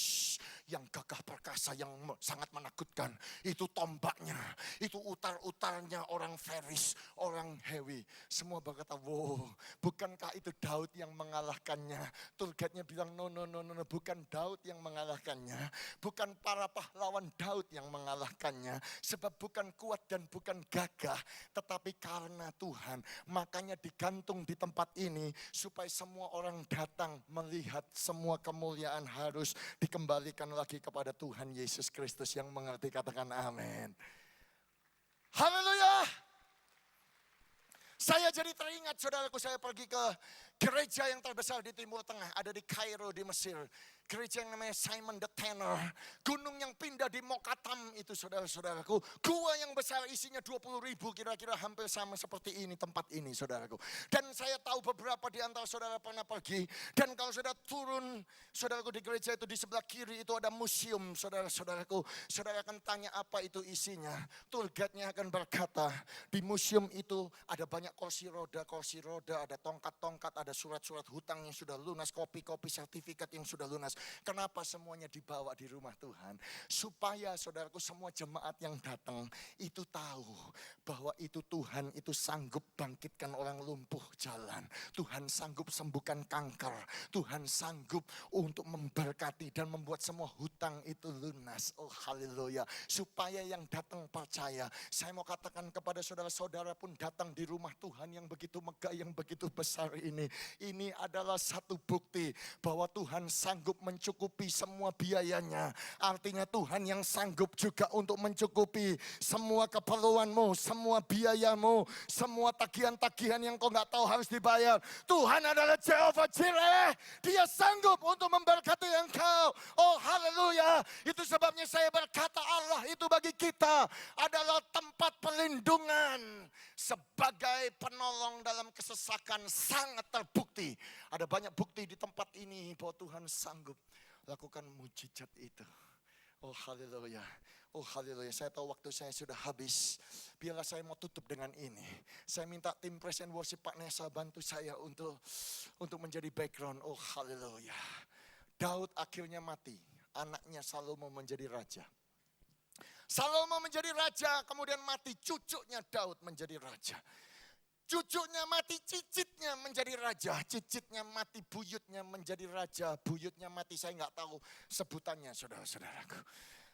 Yang gagah perkasa, yang sangat menakutkan. Itu tombaknya, itu utar-utarnya orang Feris, orang Hewi. Semua berkata, wow, bukankah itu Daud yang mengalahkannya? Tour guide-nya bilang, no, bukan Daud yang mengalahkannya. Bukan para pahlawan Daud yang mengalahkannya. Sebab bukan kuat dan bukan gagah. Tetapi karena Tuhan. Makanya digantung di tempat ini. Supaya semua orang datang melihat semua kemuliaan harus dikembalikan lagi kepada Tuhan Yesus Kristus yang mengerti. Katakan amin. Haleluya. Saya jadi teringat saudaraku, saya pergi ke gereja yang terbesar di Timur Tengah, ada di Kairo di Mesir. Gereja yang namanya Simon the Tanner. Gunung yang pindah di Mokatam itu saudara-saudaraku. Gua yang besar isinya 20.000, kira-kira hampir sama seperti ini tempat ini saudaraku. Dan saya tahu beberapa di antara saudara pernah pergi. Dan kalau saudara turun saudaraku di gereja itu, di sebelah kiri itu ada museum saudara-saudaraku. Saudara akan tanya apa itu isinya. Tour guide-nya akan berkata, di museum itu ada banyak kursi roda, ada tongkat-tongkat, ada surat-surat hutang yang sudah lunas, kopi-kopi sertifikat yang sudah lunas. Kenapa semuanya dibawa di rumah Tuhan? Supaya saudaraku semua jemaat yang datang itu tahu bahwa itu Tuhan itu sanggup bangkitkan orang lumpuh jalan. Tuhan sanggup sembuhkan kanker. Tuhan sanggup untuk memberkati dan membuat semua hutang itu lunas. Oh haleluya. Supaya yang datang percaya. Saya mau katakan kepada saudara-saudara pun datang di rumah Tuhan yang begitu megah, yang begitu besar ini. Ini adalah satu bukti bahwa Tuhan sanggup mencukupi semua biayanya. Artinya Tuhan yang sanggup juga untuk mencukupi semua keperluanmu, semua biayamu, semua tagihan-tagihan yang kau nggak tahu harus dibayar. Tuhan adalah Jehovah Jireh. Dia sanggup untuk memberkati engkau. Oh haleluya. Itu sebabnya saya berkata Allah itu bagi kita adalah tempat perlindungan. Sebagai penolong dalam kesesakan sangat terbukti. Ada banyak bukti di tempat ini bahwa Tuhan sanggup lakukan mujizat itu. Oh haleluya. Oh haleluya. Saya tahu waktu saya sudah habis. Biarlah saya mau tutup dengan ini. Saya minta tim Praise and Worship Pak Nesa bantu saya untuk menjadi background. Oh haleluya. Daud akhirnya mati. Anaknya Salomo menjadi raja. Salomo menjadi raja, kemudian mati cucunya Daud menjadi raja. Cucunya mati, cicitnya menjadi raja. Cicitnya mati, buyutnya menjadi raja. Buyutnya mati, saya nggak tahu sebutannya saudara-saudaraku.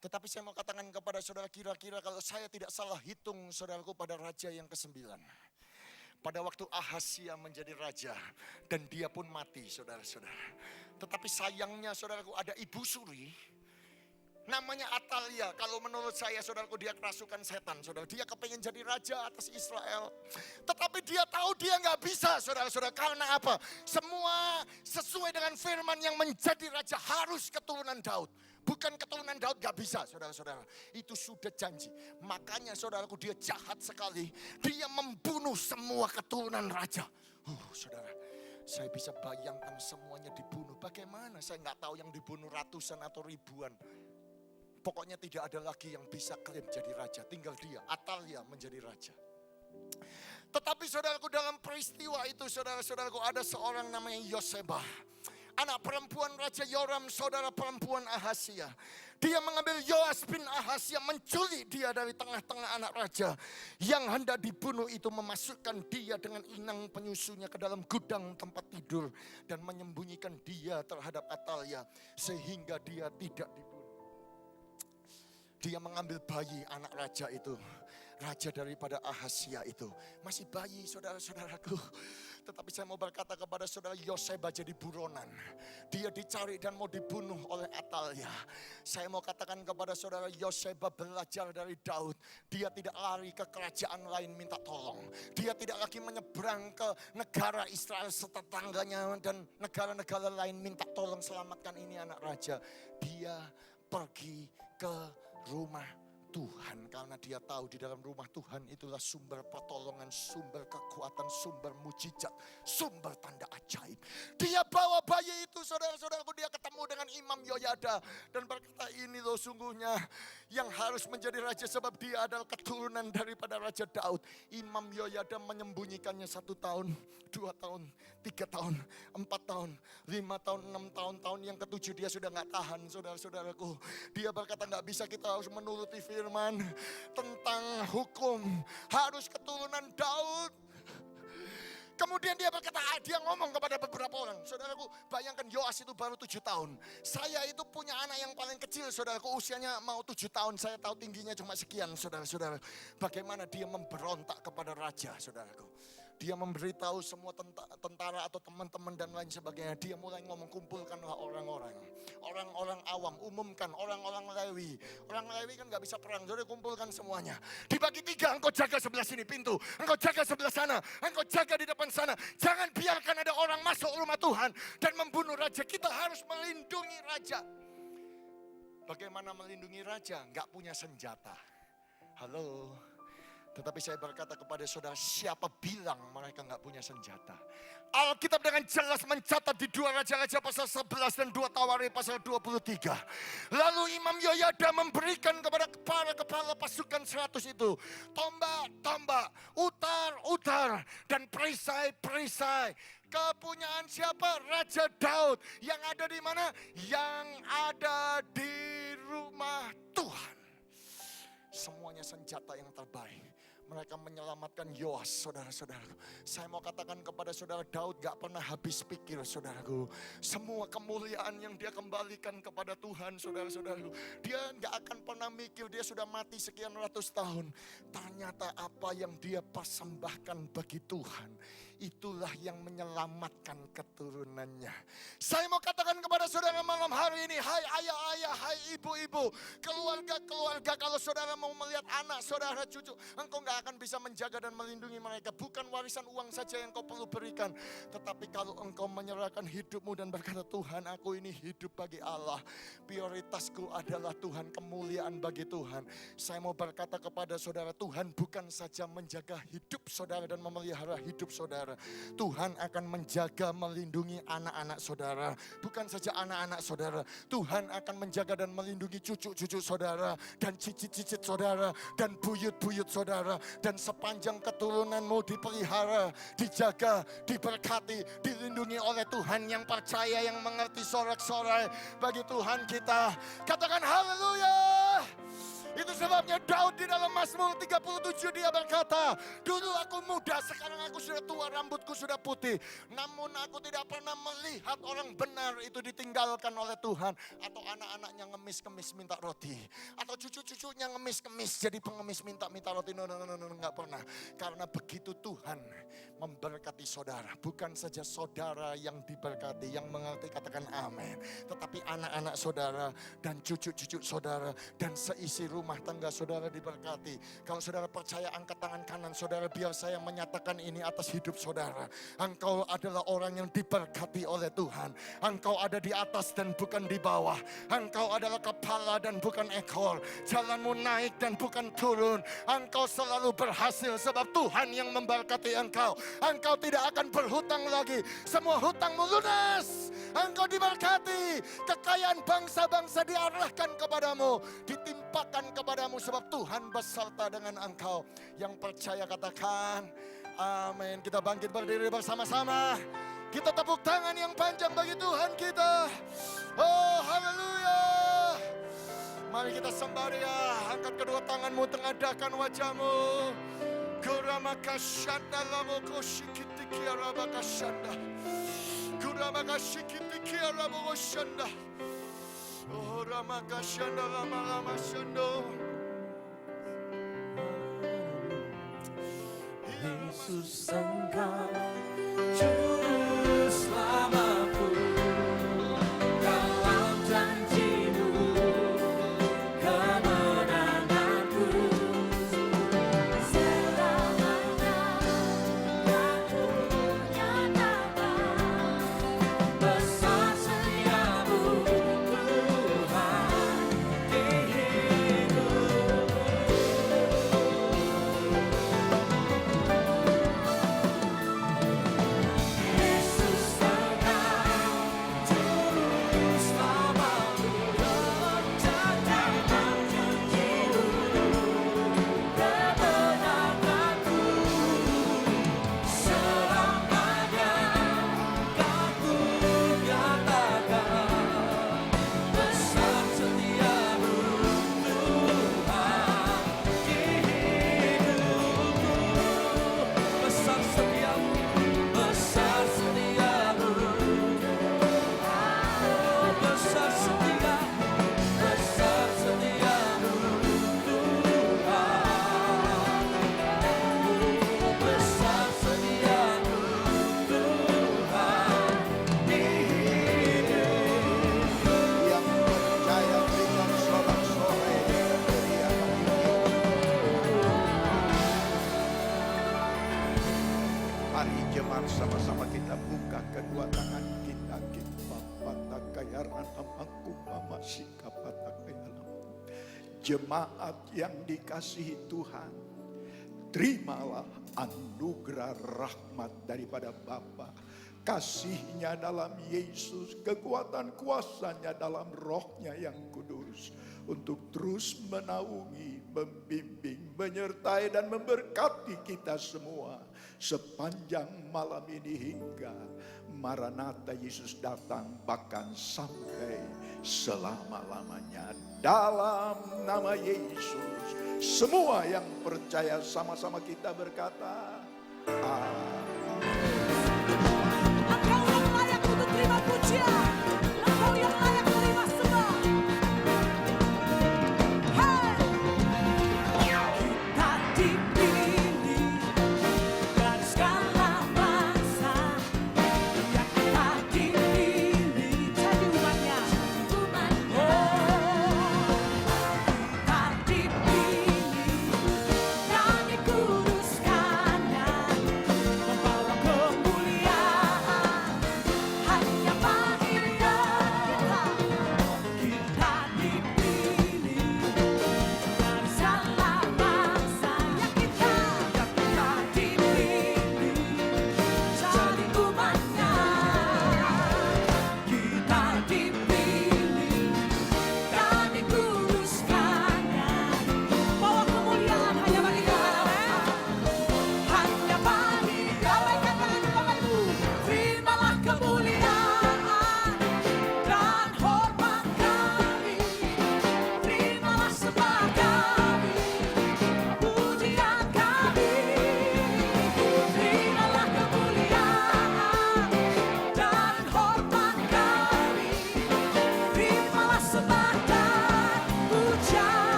Tetapi saya mau katakan kepada saudara, kira-kira kalau saya tidak salah hitung saudaraku pada raja yang ke-9. Pada waktu Ahazia menjadi raja dan dia pun mati saudara-saudara. Tetapi sayangnya saudaraku ada ibu suri. Namanya Atalia. Kalau menurut saya saudaraku dia kerasukan setan saudara. Dia kepengen jadi raja atas Israel. Tetapi dia tahu dia gak bisa saudara-saudara. Karena apa? Semua sesuai dengan firman yang menjadi raja harus keturunan Daud. Bukan keturunan Daud gak bisa saudara-saudara. Itu sudah janji. Makanya saudaraku dia jahat sekali. Dia membunuh semua keturunan raja. Saudara. Saya bisa bayangkan semuanya dibunuh. Bagaimana? Saya gak tahu yang dibunuh ratusan atau ribuan. Pokoknya tidak ada lagi yang bisa klaim jadi raja. Tinggal dia, Atalia menjadi raja. Tetapi saudaraku dalam peristiwa itu saudara-saudaraku ada seorang namanya Yosebah. Anak perempuan Raja Yoram, saudara perempuan Ahazia. Dia mengambil Yoas bin Ahazia, menculik dia dari tengah-tengah anak raja. Yang hendak dibunuh itu memasukkan dia dengan inang penyusunya ke dalam gudang tempat tidur. Dan menyembunyikan dia terhadap Atalia. Sehingga dia tidak dibunuh. Dia mengambil bayi anak raja itu. Raja daripada Ahazia itu. Masih bayi saudara-saudaraku. Tetapi saya mau berkata kepada saudara, Yosebah jadi buronan. Dia dicari dan mau dibunuh oleh Atalia. Saya mau katakan kepada saudara, Yosebah belajar dari Daud. Dia tidak lari ke kerajaan lain minta tolong. Dia tidak lagi menyeberang ke negara Israel setetangganya dan negara-negara lain minta tolong selamatkan ini anak raja. Dia pergi ke rumah Tuhan, karena dia tahu di dalam rumah Tuhan itulah sumber pertolongan, sumber kekuatan, sumber mujizat, sumber tanda ajaib. Dia bawa bayi itu saudara-saudaraku, dia ketemu dengan Imam Yoyada dan berkata, ini loh sungguhnya yang harus menjadi raja sebab dia adalah keturunan daripada Raja Daud. Imam Yoyada menyembunyikannya 1 tahun, 2 tahun, 3 tahun, 4 tahun, 5 tahun, 6 tahun. Tahun yang ke-7 dia sudah gak tahan saudara-saudaraku. Dia berkata gak bisa, kita harus menuruti firman tentang hukum. Harus keturunan Daud. Kemudian dia berkata, dia ngomong kepada beberapa orang. Saudaraku, bayangkan Yoas itu baru 7 tahun. Saya itu punya anak yang paling kecil, saudaraku, usianya mau 7 tahun. Saya tahu tingginya cuma sekian, saudara-saudara. Bagaimana dia memberontak kepada raja, saudaraku. dia memberitahu semua tentara atau teman-teman dan lain sebagainya. Dia mulai ngomong, kumpulkanlah orang-orang. Orang-orang awam, umumkan orang-orang Lewi. Orang Lewi kan gak bisa perang, jadi kumpulkan semuanya. Dibagi 3, engkau jaga sebelah sini pintu. Engkau jaga sebelah sana. Engkau jaga di depan sana. Jangan biarkan ada orang masuk rumah Tuhan dan membunuh raja. Kita harus melindungi raja. Bagaimana melindungi raja? Gak punya senjata. Halo. Tetapi saya berkata kepada saudara, siapa bilang mereka gak punya senjata? Alkitab dengan jelas mencatat di 2 Raja-Raja pasal 11 dan 2 Tawari pasal 23. Lalu Imam Yoyada memberikan kepada para kepala pasukan 100 itu tombak, utar, dan perisai. Kepunyaan siapa? Raja Daud. Yang ada di mana? Yang ada di rumah Tuhan. Semuanya senjata yang terbaik. Mereka menyelamatkan Yoas, saudara-saudaraku. Saya mau katakan kepada saudara, Daud gak pernah habis pikir, saudaraku. Semua kemuliaan yang dia kembalikan kepada Tuhan, saudara-saudaraku. Dia gak akan pernah mikir dia sudah mati sekian ratus tahun. Ternyata apa yang dia persembahkan bagi Tuhan, itulah yang menyelamatkan keturunannya. Saya mau katakan kepada saudara malam hari ini, hai ayah-ayah, hai ibu-ibu, keluarga-keluarga, kalau saudara mau melihat anak, saudara, cucu, engkau gak akan bisa menjaga dan melindungi mereka. Bukan warisan uang saja yang kau perlu berikan, tetapi kalau engkau menyerahkan hidupmu dan berkata, Tuhan, aku ini hidup bagi Allah, prioritasku adalah Tuhan, kemuliaan bagi Tuhan. Saya mau berkata kepada saudara, Tuhan bukan saja menjaga hidup saudara dan memelihara hidup saudara, Tuhan akan menjaga, melindungi anak-anak saudara. Bukan saja anak-anak saudara, Tuhan akan menjaga dan melindungi cucu-cucu saudara, dan cicit-cicit saudara, dan buyut-buyut saudara. Dan sepanjang keturunanmu dipelihara, dijaga, diberkati, dilindungi oleh Tuhan yang percaya, yang mengerti sorak-sorai bagi Tuhan kita. Katakan haleluya. Itu sebabnya Daud di dalam Mazmur 37 dia berkata, dulu aku muda, sekarang aku sudah tua, rambutku sudah putih. Namun aku tidak pernah melihat orang benar itu ditinggalkan oleh Tuhan. Atau anak-anaknya ngemis-ngemis minta roti. Atau cucu-cucunya ngemis-ngemis jadi pengemis minta roti. No, gak pernah. Karena begitu Tuhan memberkati saudara. Bukan saja saudara yang diberkati, yang mengerti, katakan amin. Tetapi anak-anak saudara dan cucu-cucu saudara dan seisi rumah tangga saudara diberkati. Kalau saudara percaya, angkat tangan kanan saudara, biar saya menyatakan ini atas hidup saudara. Engkau adalah orang yang diberkati oleh Tuhan. Engkau ada di atas dan bukan di bawah. Engkau adalah kepala dan bukan ekor. Jalanmu naik dan bukan turun. Engkau selalu berhasil sebab Tuhan yang memberkati engkau. Engkau tidak akan berhutang lagi. Semua hutangmu lunas. Engkau diberkati. Kekayaan bangsa-bangsa diarahkan kepadamu, ditimpakan kepadamu sebab Tuhan beserta dengan engkau. Yang percaya katakan amin. Kita bangkit berdiri bersama-sama. Kita tepuk tangan yang panjang bagi Tuhan kita. Oh haleluya. Mari kita sembah Dia. Angkat kedua tanganmu, tengadahkan wajahmu. Kuramakashanda lamokoshikitikia bakashanda. Kuramakashikitikia lamokoshanda. Oh ramakashanda lama-lama-shando. Yesus engkau juru selamatku, dalam janjimu kemenanganku. Selamanya aku nyatakan besar setiamu Tuhan di hidupku. Mari jemaat sama-sama kita buka kedua tangan kita. Jemaat yang dikasihi Tuhan, terimalah anugerah rahmat daripada Bapa, kasihnya dalam Yesus, kekuatan kuasanya dalam rohnya yang kudus, untuk terus menaungi, membimbing, menyertai dan memberkati kita semua sepanjang malam ini hingga Maranatha Yesus datang, bahkan sampai selama-lamanya. Dalam nama Yesus, semua yang percaya sama-sama kita berkata, amin. Engkau yang layak untuk terima pujian.